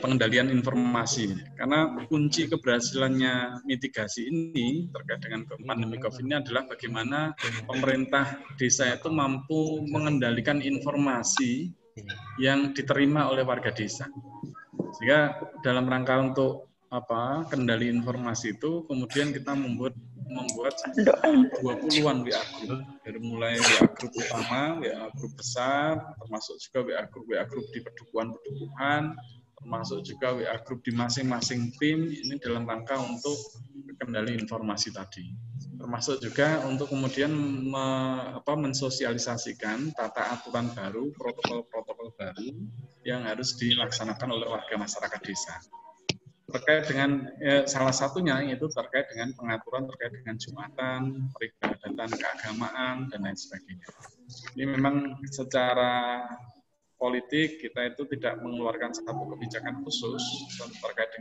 pengendalian informasi. Karena kunci keberhasilannya mitigasi ini terkait dengan pandemi COVID ini adalah bagaimana pemerintah desa itu mampu mengendalikan informasi yang diterima oleh warga desa. Sehingga dalam rangka untuk kendali informasi itu, kemudian kita membuat 20-an WA group, dari mulai WA group utama, WA group besar, termasuk juga WA group di pedukuhan, termasuk juga WA group di masing-masing tim, ini dalam rangka untuk kendali informasi tadi. Termasuk juga untuk kemudian mensosialisasikan tata aturan baru, protokol-protokol baru yang harus dilaksanakan oleh warga masyarakat desa. Terkait dengan salah satunya yaitu terkait dengan pengaturan terkait dengan Jumatan, peribadatan keagamaan, dan lain sebagainya. Ini memang secara politik kita itu tidak mengeluarkan satu kebijakan khusus terkait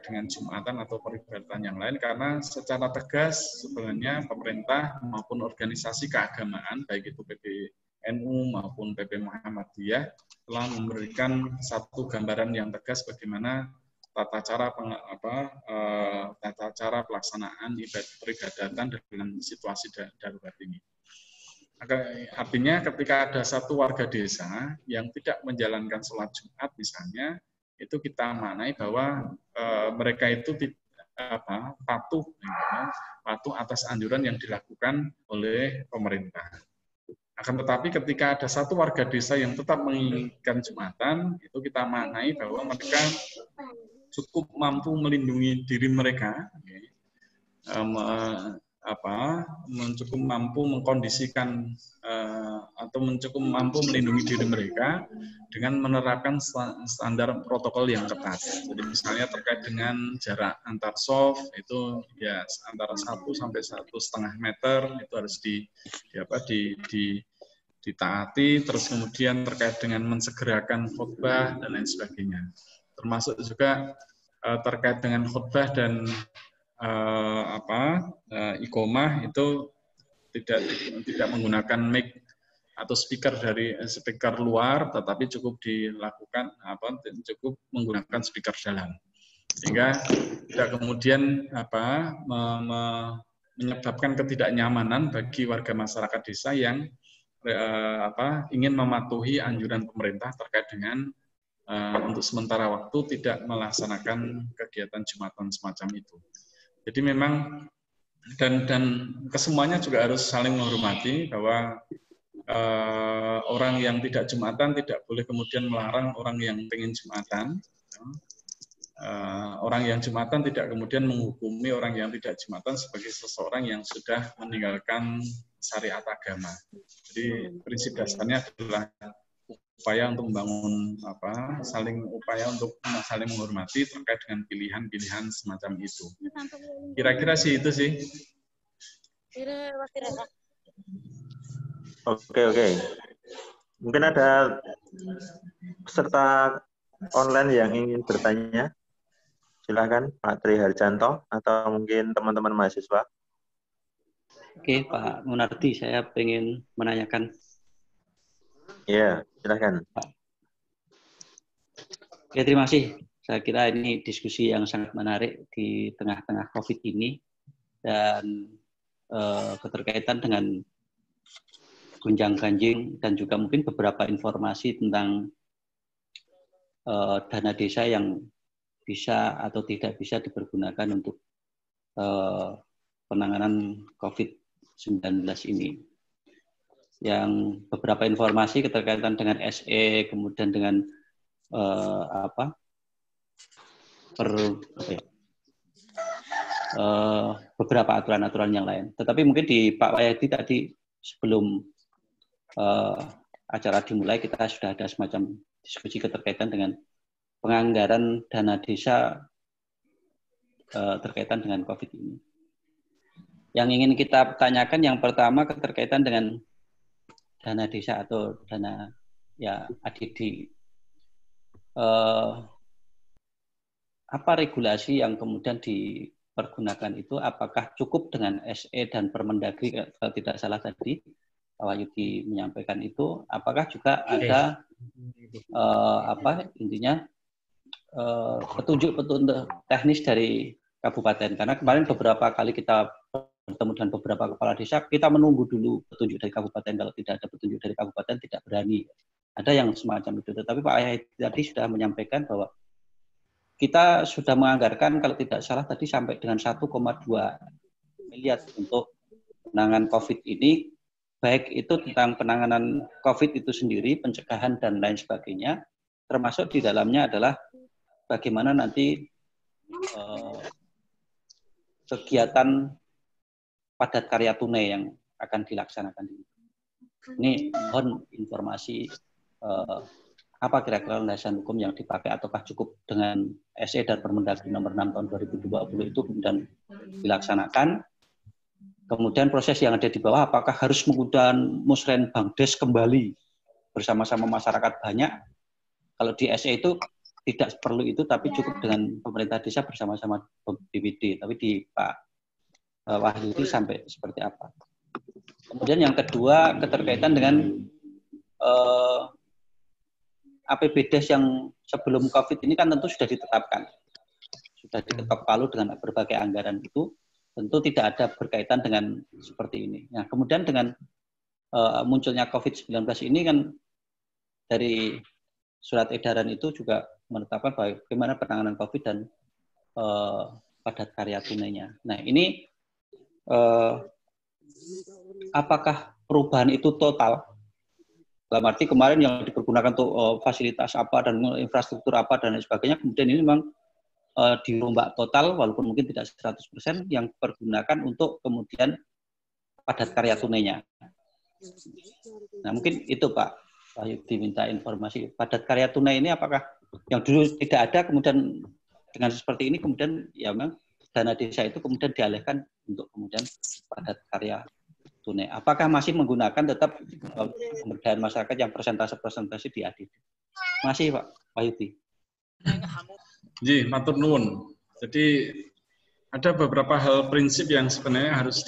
dengan Jumatan atau peribadatan yang lain, karena secara tegas sebenarnya pemerintah maupun organisasi keagamaan, baik itu PBNU maupun PP Muhammadiyah, telah memberikan satu gambaran yang tegas bagaimana tata cara pelaksanaan peribadatan dengan situasi darurat ini. Artinya ketika ada satu warga desa yang tidak menjalankan sholat Jumat misalnya, itu kita maknai bahwa mereka itu patuh atas anjuran yang dilakukan oleh pemerintah. Akan tetapi ketika ada satu warga desa yang tetap menginginkan Jumatan, itu kita maknai bahwa mereka cukup mampu melindungi diri mereka cukup mampu mengkondisikan atau cukup mampu melindungi diri mereka dengan menerapkan standar protokol yang ketat. Jadi misalnya terkait dengan jarak antar soft itu ya antara 1 sampai 1,5 meter itu harus ditaati. Terus kemudian terkait dengan mensegerakan khutbah dan lain sebagainya. Termasuk juga terkait dengan khutbah dan iqomah itu tidak menggunakan mic atau speaker luar, tetapi cukup dilakukan cukup menggunakan speaker dalam, sehingga tidak kemudian menyebabkan ketidaknyamanan bagi warga masyarakat desa yang ingin mematuhi anjuran pemerintah terkait dengan untuk sementara waktu tidak melaksanakan kegiatan Jumatan semacam itu. Jadi memang dan kesemuanya juga harus saling menghormati bahwa orang yang tidak Jumatan tidak boleh kemudian melarang orang yang ingin Jumatan. Orang yang Jumatan tidak kemudian menghukumi orang yang tidak Jumatan sebagai seseorang yang sudah meninggalkan syariat agama. Jadi prinsip dasarnya adalah upaya untuk membangun upaya untuk saling menghormati terkait dengan pilihan-pilihan semacam itu. Kira-kira sih itu sih.
Oke. Mungkin ada peserta online yang ingin bertanya. Silakan Pak Tri Harjanto atau mungkin teman-teman mahasiswa.
Oke, Pak Munardi, saya ingin menanyakan.
Iya, silakan.
Oke, terima kasih. Saya kira ini diskusi yang sangat menarik di tengah-tengah COVID ini dan keterkaitan dengan gonjang-ganjing dan juga mungkin beberapa informasi tentang dana desa yang bisa atau tidak bisa dipergunakan untuk penanganan COVID-19 ini. Yang beberapa informasi keterkaitan dengan SE, kemudian dengan beberapa aturan-aturan yang lain. Tetapi mungkin di Pak Wahyadi tadi sebelum acara dimulai kita sudah ada semacam diskusi keterkaitan dengan penganggaran dana desa terkaitan dengan COVID ini. Yang ingin kita tanyakan yang pertama keterkaitan dengan dana desa atau dana ADD. Apa regulasi yang kemudian dipergunakan itu? Apakah cukup dengan SE dan Permendagri kalau tidak salah tadi Pak Wahyudi menyampaikan itu? Apakah juga ada petunjuk-petunjuk teknis dari kabupaten? Karena kemarin beberapa kali kita bertemu dengan beberapa kepala desa, kita menunggu dulu petunjuk dari kabupaten. Kalau tidak ada petunjuk dari kabupaten, tidak berani. Ada yang semacam itu. Tetapi Pak Wahyudi tadi sudah menyampaikan bahwa kita sudah menganggarkan, kalau tidak salah tadi sampai dengan 1,2 miliar untuk penanganan COVID ini, baik itu tentang penanganan COVID itu sendiri, pencegahan dan lain sebagainya, termasuk di dalamnya adalah bagaimana nanti kegiatan padat karya tunai yang akan dilaksanakan. Ini mohon informasi apa kira-kira landasan hukum yang dipakai, ataukah cukup dengan SE dan Permendagri nomor 6 tahun 2020 itu kemudian dilaksanakan. Kemudian proses yang ada di bawah, apakah harus mengundang Musren Bangdes kembali bersama-sama masyarakat banyak? Kalau di SE itu tidak perlu itu, tapi cukup dengan pemerintah desa bersama-sama BPD. Tapi di Pak Wahyudi sampai seperti apa? Kemudian yang kedua keterkaitan dengan APBDes yang sebelum COVID ini kan tentu sudah ditetapkan. Sudah diketok palu dengan berbagai anggaran itu, tentu tidak ada berkaitan dengan seperti ini. Nah, kemudian dengan munculnya COVID-19 ini kan dari surat edaran itu juga menetapkan bagaimana penanganan COVID dan padat karya tunainya. Nah, ini apakah perubahan itu total? Dalam arti kemarin yang dipergunakan untuk fasilitas apa dan infrastruktur apa dan lain sebagainya, kemudian ini memang dirombak total, walaupun mungkin tidak 100%, yang dipergunakan untuk kemudian padat karya tunainya. Nah, mungkin itu Pak Yudi minta informasi. Padat karya tunai ini apakah yang dulu tidak ada, kemudian dengan seperti ini, kemudian ya memang dana desa itu kemudian dialihkan untuk kemudian padat karya tunai. Apakah masih menggunakan tetap pemberdayaan masyarakat yang persentase di ADD? Masih Pak Yudi.
Ji, matur nuwun. Jadi ada beberapa hal prinsip yang sebenarnya harus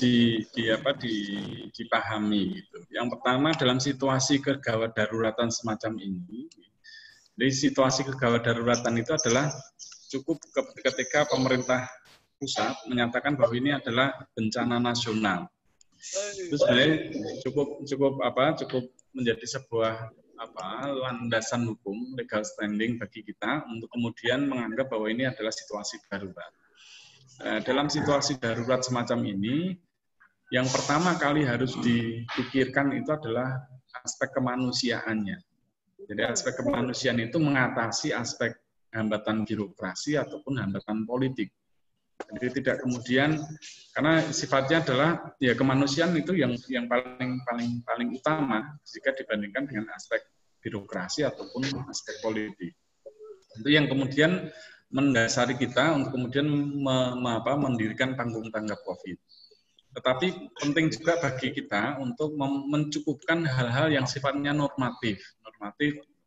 dipahami. Gitu. Yang pertama, dalam situasi kegawat daruratan semacam ini, jadi situasi kegawat daruratan itu adalah cukup ketika pemerintah pusat menyatakan bahwa ini adalah bencana nasional. Itu sebenarnya cukup menjadi sebuah landasan hukum, legal standing bagi kita untuk kemudian menganggap bahwa ini adalah situasi darurat. Dalam situasi darurat semacam ini, yang pertama kali harus dipikirkan itu adalah aspek kemanusiaannya. Jadi aspek kemanusiaan itu mengatasi aspek hambatan birokrasi ataupun hambatan politik. Jadi tidak kemudian, karena sifatnya adalah ya kemanusiaan itu yang paling utama jika dibandingkan dengan aspek birokrasi ataupun aspek politik. Itu yang kemudian mendasari kita untuk kemudian mendirikan tanggung tanggap COVID. Tetapi penting juga bagi kita untuk mencukupkan hal-hal yang sifatnya normatif,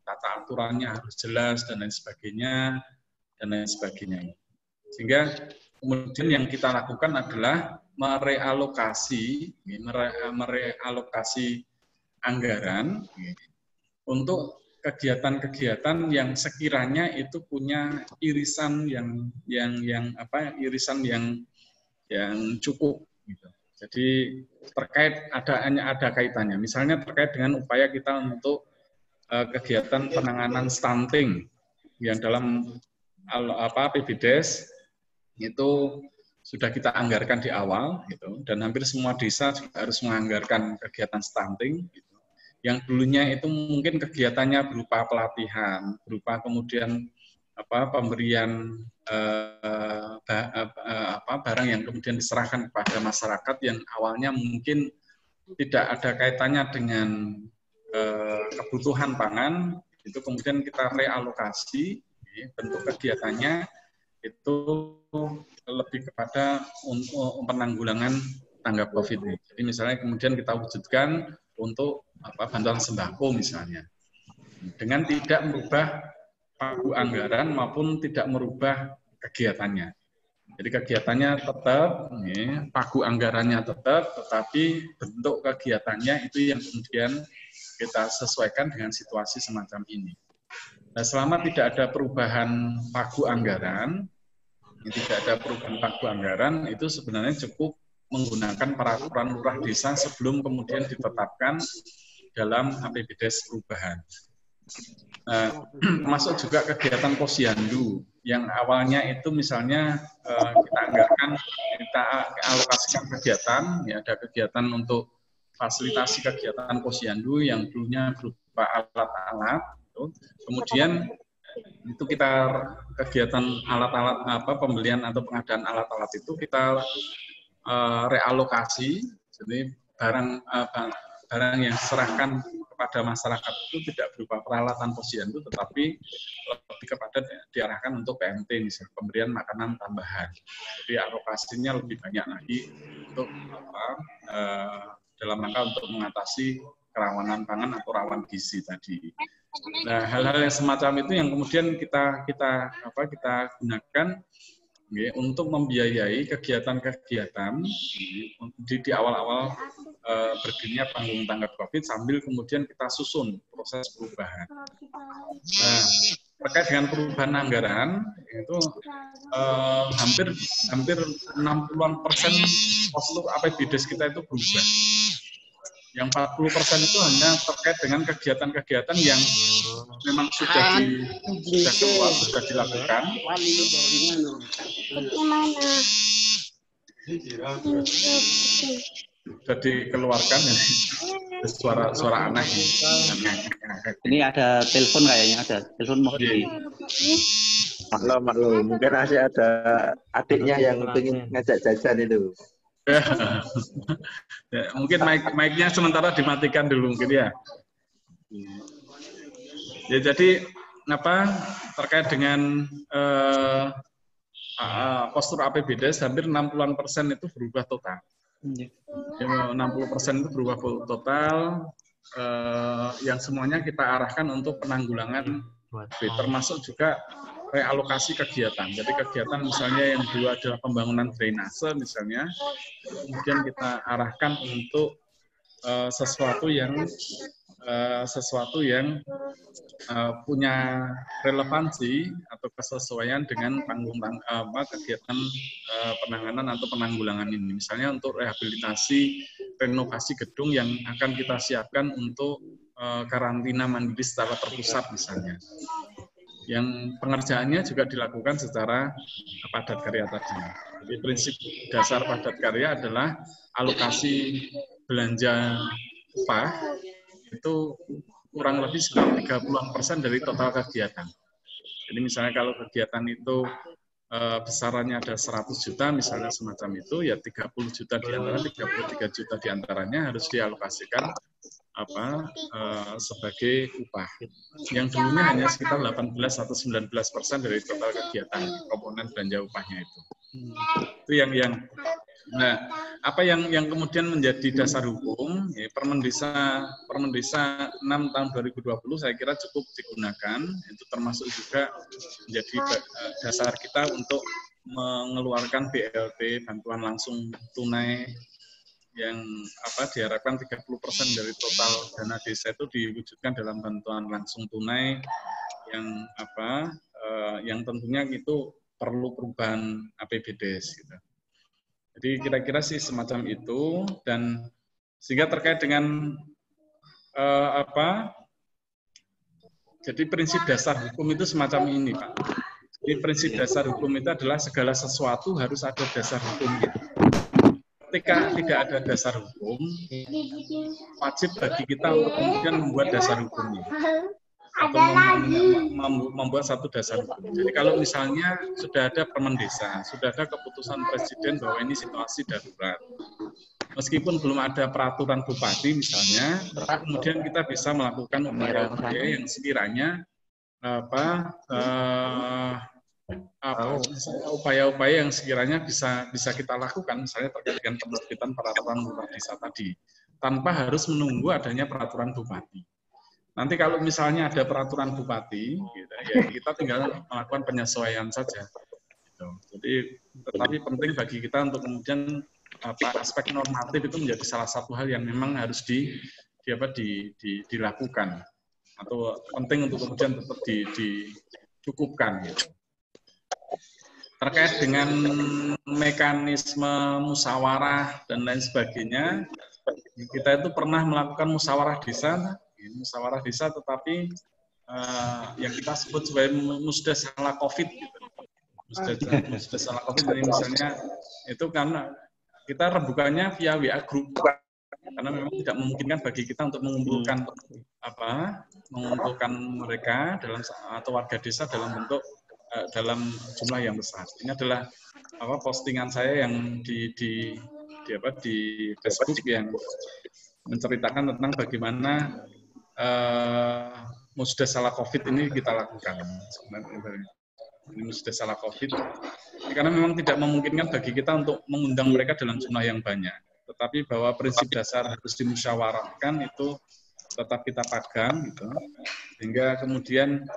tata aturannya harus jelas dan lain sebagainya. Sehingga kemudian yang kita lakukan adalah merealokasi anggaran untuk kegiatan-kegiatan yang sekiranya itu punya irisan yang cukup gitu. Jadi terkait ada kaitannya. Misalnya terkait dengan upaya kita untuk kegiatan penanganan stunting yang dalam PBDes itu sudah kita anggarkan di awal gitu, dan hampir semua desa juga harus menganggarkan kegiatan stunting gitu. Yang dulunya itu mungkin kegiatannya berupa pelatihan, berupa kemudian pemberian barang yang kemudian diserahkan kepada masyarakat yang awalnya mungkin tidak ada kaitannya dengan kebutuhan pangan, itu kemudian kita realokasi bentuk kegiatannya itu lebih kepada penanggulangan tanggap COVID ini. Jadi misalnya kemudian kita wujudkan untuk bantuan sembako misalnya, dengan tidak merubah pagu anggaran maupun tidak merubah kegiatannya. Jadi kegiatannya tetap, pagu anggarannya tetap, tetapi bentuk kegiatannya itu yang kemudian kita sesuaikan dengan situasi semacam ini. Nah, selama tidak ada perubahan pagu anggaran, itu sebenarnya cukup menggunakan peraturan lurah desa sebelum kemudian ditetapkan dalam APBDes perubahan. Masuk juga kegiatan posyandu yang awalnya itu misalnya kita alokasikan kegiatan, ya ada kegiatan untuk fasilitasi kegiatan posyandu yang dulunya berupa alat-alat, kemudian itu kita kegiatan alat-alat pembelian atau pengadaan alat-alat itu kita realokasi, jadi barang yang diserahkan kepada masyarakat itu tidak berupa peralatan posyandu, tetapi lebih kepada diarahkan untuk PMT, misalnya pemberian makanan tambahan. Jadi alokasinya lebih banyak lagi untuk dalam rangka untuk mengatasi kerawanan pangan atau rawan gizi tadi. Nah, hal-hal yang semacam itu yang kemudian kita gunakan untuk membiayai kegiatan-kegiatan di awal-awal berdirinya tanggung tanggap COVID sambil kemudian kita susun proses perubahan. Nah, terkait dengan perubahan anggaran itu hampir 60% postur APBDes kita itu berubah. Yang 40% itu hanya terkait dengan kegiatan-kegiatan yang memang sudah dilakukan. Sudah dikeluarkan, suara aneh.
Ini ada telepon kayaknya, ada telepon mau di.
Maklum. Mungkin masih ada adiknya yang pengen ngajak jajan itu.
Ya, mungkin mic-nya sementara dimatikan dulu mungkin ya. Ya jadi terkait dengan postur APBDes hampir 60% itu berubah total. Ya, 60% itu berubah total yang semuanya kita arahkan untuk penanggulangan termasuk juga realokasi kegiatan. Jadi kegiatan misalnya yang dulu adalah pembangunan drainase misalnya, kemudian kita arahkan untuk sesuatu yang punya relevansi atau kesesuaian dengan kegiatan penanganan atau penanggulangan ini. Misalnya untuk rehabilitasi, renovasi gedung yang akan kita siapkan untuk karantina mandiri secara terpusat misalnya. Yang pengerjaannya juga dilakukan secara padat karya tadi. Jadi prinsip dasar padat karya adalah alokasi belanja upah itu kurang lebih sekitar 30% dari total kegiatan. Jadi misalnya kalau kegiatan itu besarannya ada 100 juta misalnya semacam itu, ya 30 juta diantara 33 juta diantaranya harus dialokasikan sebagai upah. Yang dulunya hanya sekitar 18 atau 19% dari total kegiatan komponen belanja upahnya itu. Itu yang nah, apa yang kemudian menjadi dasar hukum, ya, Permendesa 6 tahun 2020 saya kira cukup digunakan, itu termasuk juga menjadi dasar kita untuk mengeluarkan BLT, bantuan langsung tunai, yang diharapkan 30% dari total dana desa itu diwujudkan dalam bantuan langsung tunai yang tentunya itu perlu perubahan APBDes gitu. Jadi kira-kira sih semacam itu, dan sehingga terkait dengan jadi prinsip dasar hukum itu semacam ini, Pak. Jadi prinsip dasar hukum itu adalah segala sesuatu harus ada dasar hukumnya. Ketika tidak ada dasar hukum, wajib bagi kita untuk kemudian membuat dasar hukumnya atau membuat satu dasar hukum. Jadi kalau misalnya sudah ada Permendesa, sudah ada keputusan Presiden bahwa ini situasi darurat, meskipun belum ada peraturan Bupati misalnya, kemudian kita bisa melakukan upaya-upaya yang sekiranya upaya-upaya yang sekiranya bisa kita lakukan, misalnya terkait dengan penerbitan peraturan lurah desa tadi, tanpa harus menunggu adanya peraturan bupati. Nanti kalau misalnya ada peraturan bupati, gitu, ya kita tinggal melakukan penyesuaian saja. Gitu. Jadi, tetapi penting bagi kita untuk kemudian aspek normatif itu menjadi salah satu hal yang memang harus dilakukan, atau penting untuk kemudian tetap dicukupkan. Gitu. Terkait dengan mekanisme musyawarah dan lain sebagainya, kita itu pernah melakukan musyawarah desa, tetapi yang kita sebut sebagai musdes ala COVID. Gitu. Musdes ala COVID, jadi misalnya itu karena kita rembukannya via WA group, karena memang tidak memungkinkan bagi kita untuk mengumpulkan mereka atau warga desa dalam jumlah yang besar. Ini adalah postingan saya yang di Facebook yang menceritakan tentang bagaimana musdes ala COVID ini kita lakukan. Ini musdes ala COVID, karena memang tidak memungkinkan bagi kita untuk mengundang mereka dalam jumlah yang banyak. Tetapi bahwa prinsip dasar harus dimusyawarahkan itu tetap kita pegang, gitu. Sehingga kemudian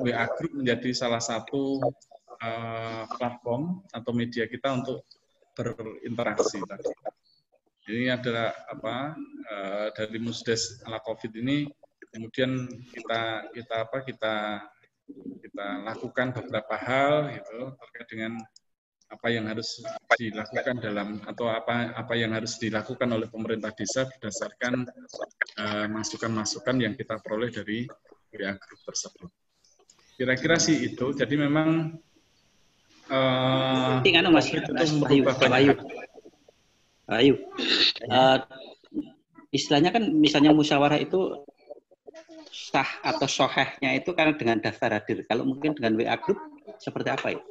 WA Group menjadi salah satu platform atau media kita untuk berinteraksi tadi. Ini adalah dari musdes ala COVID ini, kemudian kita lakukan beberapa hal gitu terkait dengan apa yang harus dilakukan atau apa yang harus dilakukan oleh pemerintah desa berdasarkan masukan-masukan yang kita peroleh dari WA Group tersebut. Kira-kira sih itu. Jadi memang
Mas Bayu. Istilahnya kan misalnya musyawarah itu sah atau sohehnya itu karena dengan daftar hadir. Kalau mungkin dengan WA group seperti apa ya?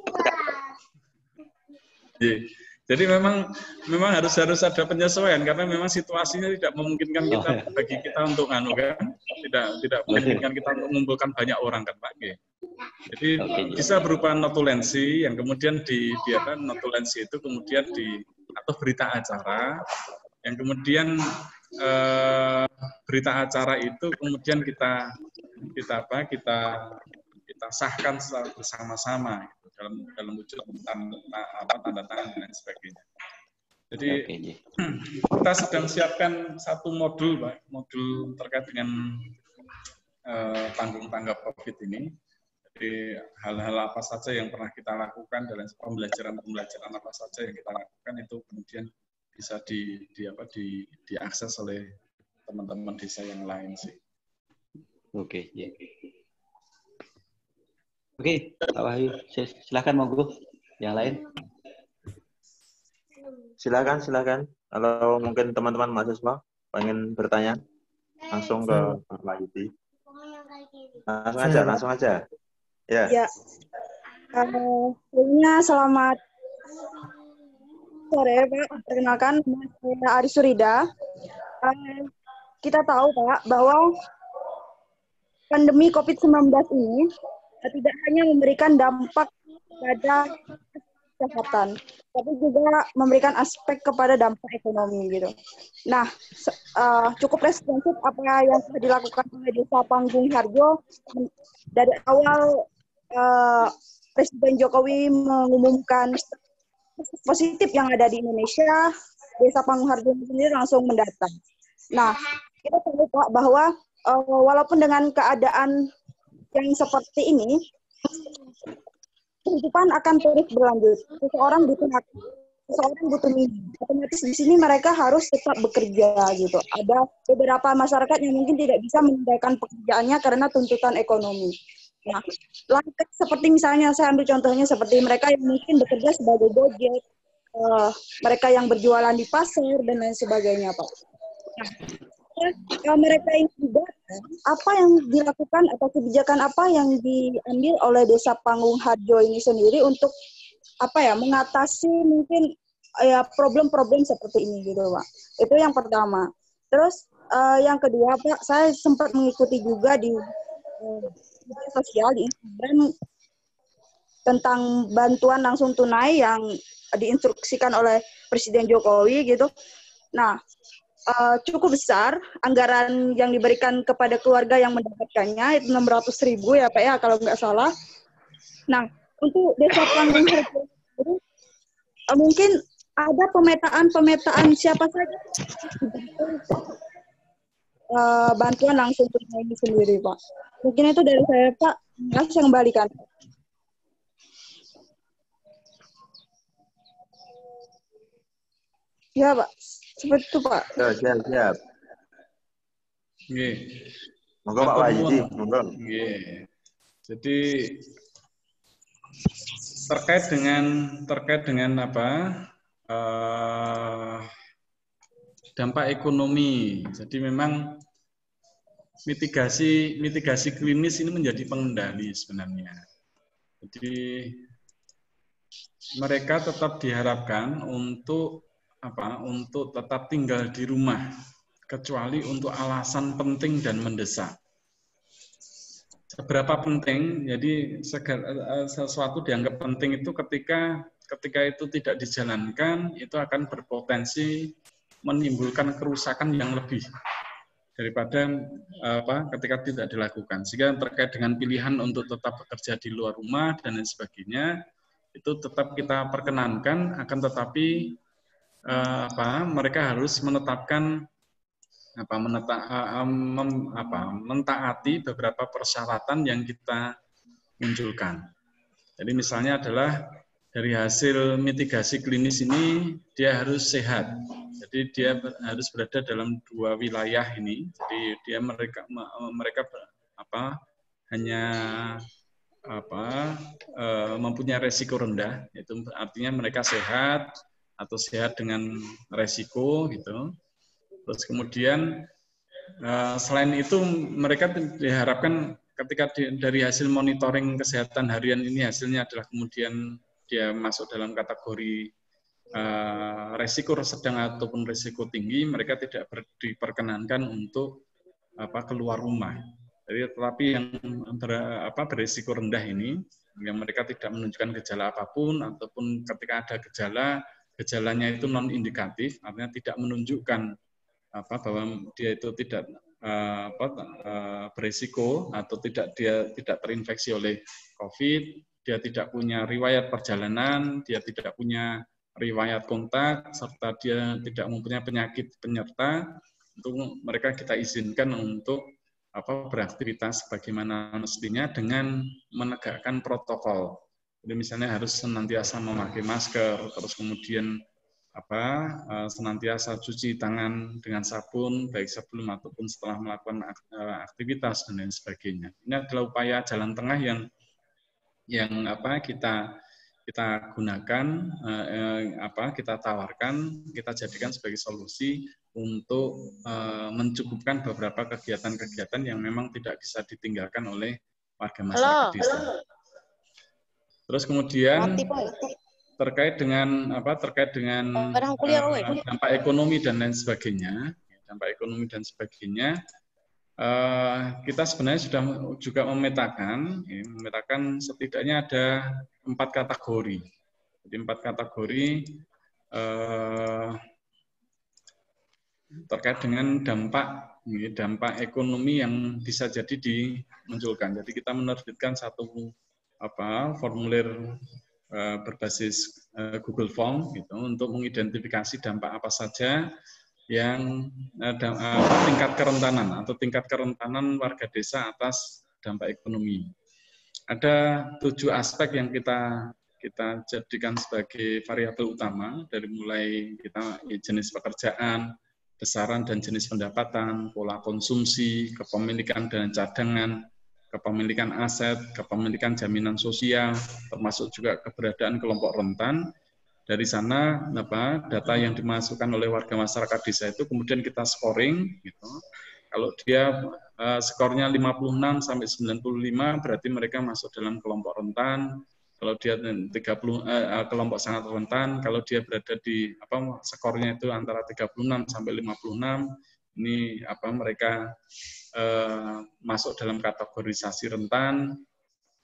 Jadi memang harus ada penyesuaian karena memang situasinya tidak memungkinkan kita bagi kita untuk tidak memungkinkan kita untuk mengumpulkan banyak orang kan Pak. Jadi bisa berupa notulensi yang kemudian notulensi itu kemudian atau berita acara yang kemudian berita acara itu kemudian kita sahkan secara bersama-sama gitu, dalam wujud tanda tangan dan lain sebagainya. Jadi kita sedang siapkan satu modul Pak, modul terkait dengan tanggung tanggap COVID ini. Jadi hal-hal apa saja yang pernah kita lakukan dalam pembelajaran apa saja yang kita lakukan itu kemudian bisa diakses oleh teman-teman desa yang lain sih.
Oke, ya. Oke, Pak Wahyu, silakan monggo yang lain.
Silakan. Kalau mungkin teman-teman mahasiswa pengen bertanya langsung ke Pak Wahyudi. Langsung aja. Ya.
Ya. Selamat sore Pak. Perkenalkan, saya Ari Surida. Kita tahu Pak bahwa pandemi COVID-19 ini tidak hanya memberikan dampak pada kesehatan, tapi juga memberikan aspek kepada dampak ekonomi gitu. Nah, cukup responsif apa yang sudah dilakukan oleh Desa Panggung Harjo dari awal Presiden Jokowi mengumumkan positif yang ada di Indonesia, Desa Panggung Harjo sendiri langsung mendatang. Nah, kita tahu Pak bahwa walaupun dengan keadaan yang seperti ini, kehidupan akan terus berlanjut. Seseorang butuh minum. Otomatis di sini mereka harus tetap bekerja gitu. Ada beberapa masyarakat yang mungkin tidak bisa meninggalkan pekerjaannya karena tuntutan ekonomi. Nah, langkah seperti misalnya saya ambil contohnya seperti mereka yang mungkin bekerja sebagai gojek, mereka yang berjualan di pasar dan lain sebagainya, Pak. Nah, mereka ini juga apa yang dilakukan atau kebijakan apa yang diambil oleh Desa Panggung Harjo ini sendiri untuk mengatasi mungkin problem-problem seperti ini gitu Pak. Itu yang pertama. Terus yang kedua Pak, saya sempat mengikuti juga di media sosial di Instagram tentang bantuan langsung tunai yang diinstruksikan oleh Presiden Jokowi gitu. Nah, cukup besar anggaran yang diberikan kepada keluarga yang mendapatkannya itu 600.000 ya Pak ya kalau nggak salah. Nah untuk Desa Panggung Harjo mungkin ada pemetaan siapa saja bantuan langsung tunai ini sendiri Pak. Mungkin itu dari saya Pak. Saya kembalikan. Ya Pak. Seperti itu Pak.
Siap.
Nggih.
Monggo Pak Wahyudi, monggo.
Nggih. Jadi terkait dengan dampak ekonomi. Jadi memang mitigasi klinis ini menjadi pengendali sebenarnya. Jadi mereka tetap diharapkan untuk tetap tinggal di rumah, kecuali untuk alasan penting dan mendesak. Seberapa penting? Jadi sesuatu dianggap penting itu ketika itu tidak dijalankan, itu akan berpotensi menimbulkan kerusakan yang lebih daripada ketika tidak dilakukan. Sehingga terkait dengan pilihan untuk tetap bekerja di luar rumah dan lain sebagainya, itu tetap kita perkenankan, akan tetapi mereka harus menetapkan mentaati beberapa persyaratan yang kita munculkan. Jadi misalnya adalah dari hasil mitigasi klinis ini dia harus sehat. Jadi dia harus berada dalam 2 wilayah ini. Jadi mereka hanya mempunyai resiko rendah, itu artinya mereka sehat atau sehat dengan resiko gitu. Terus kemudian Selain itu mereka diharapkan ketika dari hasil monitoring kesehatan harian ini hasilnya adalah kemudian dia masuk dalam kategori resiko sedang ataupun resiko tinggi, mereka tidak diperkenankan untuk keluar rumah. Jadi tetapi yang beresiko rendah ini, yang mereka tidak menunjukkan gejala apapun ataupun ketika ada gejalanya itu non indikatif, artinya tidak menunjukkan bahwa dia itu tidak beresiko atau dia tidak terinfeksi oleh COVID, dia tidak punya riwayat perjalanan, dia tidak punya riwayat kontak, serta dia tidak mempunyai penyakit penyerta, itu mereka kita izinkan untuk beraktivitas bagaimana mestinya dengan menegakkan protokol. Jadi misalnya harus senantiasa memakai masker, terus kemudian senantiasa cuci tangan dengan sabun baik sebelum ataupun setelah melakukan aktivitas dan lain sebagainya. Ini adalah upaya jalan tengah yang kita gunakan, kita tawarkan, kita jadikan sebagai solusi untuk mencukupkan beberapa kegiatan-kegiatan yang memang tidak bisa ditinggalkan oleh warga masyarakat desa. Terus kemudian terkait dengan dampak ekonomi dan lain sebagainya, kita sebenarnya sudah juga memetakan setidaknya ada 4 kategori. Jadi 4 kategori terkait dengan dampak ekonomi yang bisa jadi dimunculkan. Jadi kita menerbitkan satu formulir berbasis Google Form gitu untuk mengidentifikasi dampak apa saja yang tingkat kerentanan warga desa atas dampak ekonomi. Ada 7 aspek yang kita jadikan sebagai variabel utama, dari mulai jenis pekerjaan, besaran dan jenis pendapatan, pola konsumsi, kepemilikan dana cadangan, kepemilikan aset, kepemilikan jaminan sosial, termasuk juga keberadaan kelompok rentan. Dari sana data yang dimasukkan oleh warga masyarakat desa itu kemudian kita scoring gitu. Kalau dia skornya 56 sampai 95 berarti mereka masuk dalam kelompok rentan. Kalau dia 30 kelompok sangat rentan, kalau dia berada di skornya itu antara 36 sampai 56, ini mereka masuk dalam kategorisasi rentan.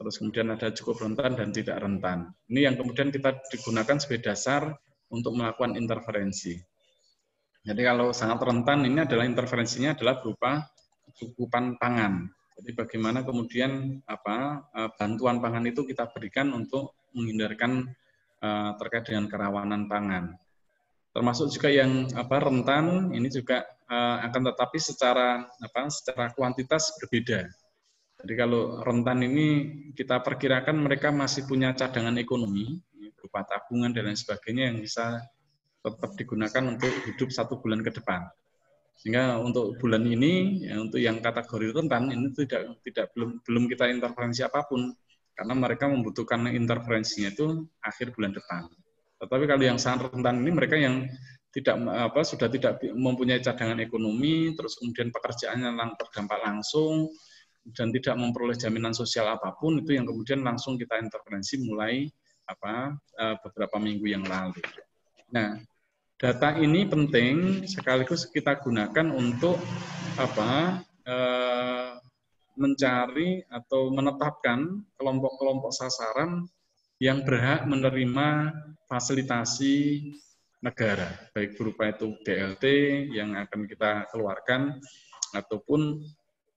Terus kemudian ada cukup rentan dan tidak rentan. Ini yang kemudian kita digunakan sebagai dasar untuk melakukan interferensi. Jadi kalau sangat rentan ini adalah interferensinya adalah berupa kecukupan pangan. Jadi bagaimana kemudian bantuan pangan itu kita berikan untuk menghindarkan terkait dengan kerawanan pangan. Termasuk juga yang rentan ini juga akan tetapi secara kuantitas berbeda. Jadi kalau rentan ini kita perkirakan mereka masih punya cadangan ekonomi berupa tabungan dan lain sebagainya yang bisa tetap digunakan untuk hidup 1 bulan ke depan. Sehingga untuk bulan ini, untuk yang kategori rentan ini belum kita interferensi apapun karena mereka membutuhkan interferensinya itu akhir bulan depan. Tetapi kalau yang sangat rentan ini mereka yang sudah tidak mempunyai cadangan ekonomi, terus kemudian pekerjaannya terdampak langsung dan tidak memperoleh jaminan sosial apapun, itu yang kemudian langsung kita interferensi mulai beberapa minggu yang lalu. Nah, data ini penting sekaligus kita gunakan untuk mencari atau menetapkan kelompok-kelompok sasaran yang berhak menerima fasilitasi negara, baik berupa itu BLT yang akan kita keluarkan ataupun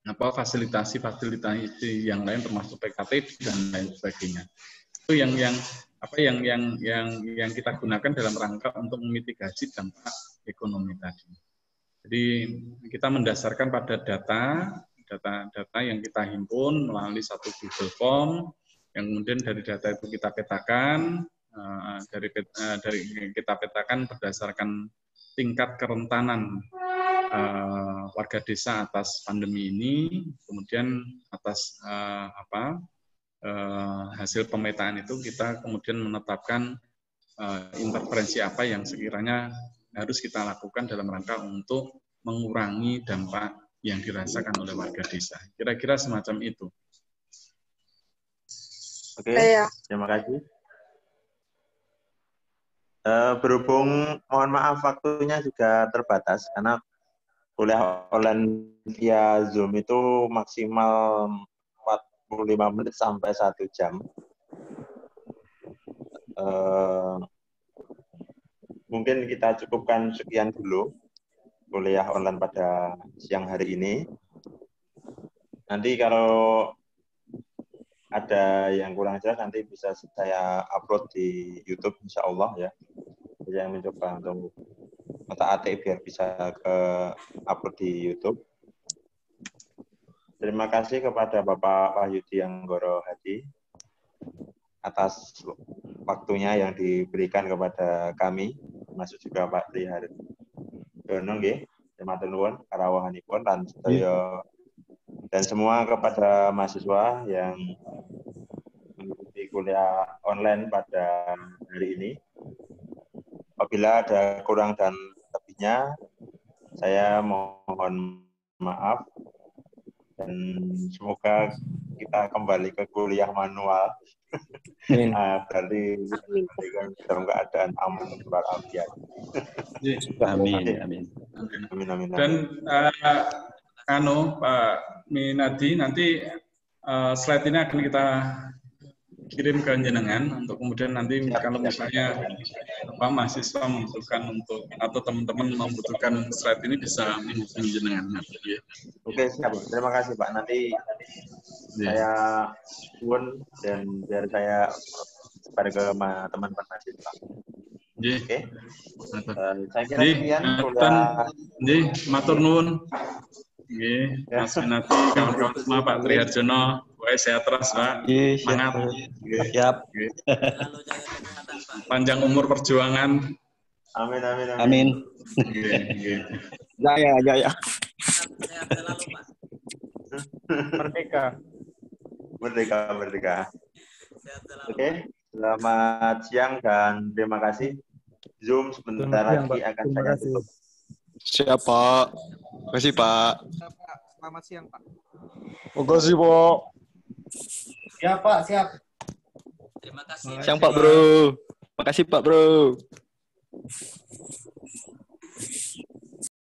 fasilitasi yang lain termasuk PKT dan lain sebagainya. Itu yang kita gunakan dalam rangka untuk memitigasi dampak ekonomi tadi. Jadi kita mendasarkan pada data yang kita himpun melalui satu Google Form, yang kemudian dari data itu kita petakan, kita petakan berdasarkan tingkat kerentanan warga desa atas pandemi ini, kemudian atas hasil pemetaan itu kita kemudian menetapkan interferensi apa yang sekiranya harus kita lakukan dalam rangka untuk mengurangi dampak yang dirasakan oleh warga desa. Kira-kira semacam itu.
Oke, terima kasih. Berhubung, mohon maaf waktunya juga terbatas karena kuliah online via Zoom itu maksimal 45 menit sampai 1 jam. Mungkin kita cukupkan sekian dulu kuliah online pada siang hari ini. Nanti kalau ada yang kurang jelas nanti bisa saya upload di YouTube insya Allah ya. Saya mencoba untuk mentaati biar bisa ke upload di YouTube. Terima kasih kepada Bapak Wahyudi Anggoro Hadi atas waktunya yang diberikan kepada kami, masuk juga Pak Tri Harjono nggih. Terima kasih karawahanipun lan sedaya dan semua kepada mahasiswa yang mengikuti kuliah online pada hari ini. Apabila ada kurang dan lebihnya, saya mohon maaf dan semoga kita kembali ke kuliah manual. Berarti dalam keadaan aman walafiat.
Amin, amin.
Amin.
Dan Pak Minadi, nanti slide ini akan kita kirim ke jenengan untuk kemudian nanti kalau misalnya mahasiswa membutuhkan atau teman-teman membutuhkan slide ini bisa menghubungi jenengan.
Oke, siap. Terima kasih Pak. Nanti saya pun dan biar saya sebar ke teman-teman mahasiswa. Oke. Saya kira sekian
matur nuwun. Nggih, Mas Minati, kawan-kawan semua, Pak Tri Harjono, pokoknya sehat terus, Pak. Semangat.
Siap.
Panjang umur perjuangan.
Amin.
Ya. Merdeka.
Oke, selamat siang dan terima kasih. Zoom sebentar lagi akan saya tutup.
Siap, Pak. Terima kasih, Pak.
Selamat siang, Pak.
Terima kasih, Pak.
Siap, Pak. Siap.
Terima kasih.
Siang, Pak, Bro. Makasih, Pak, Bro.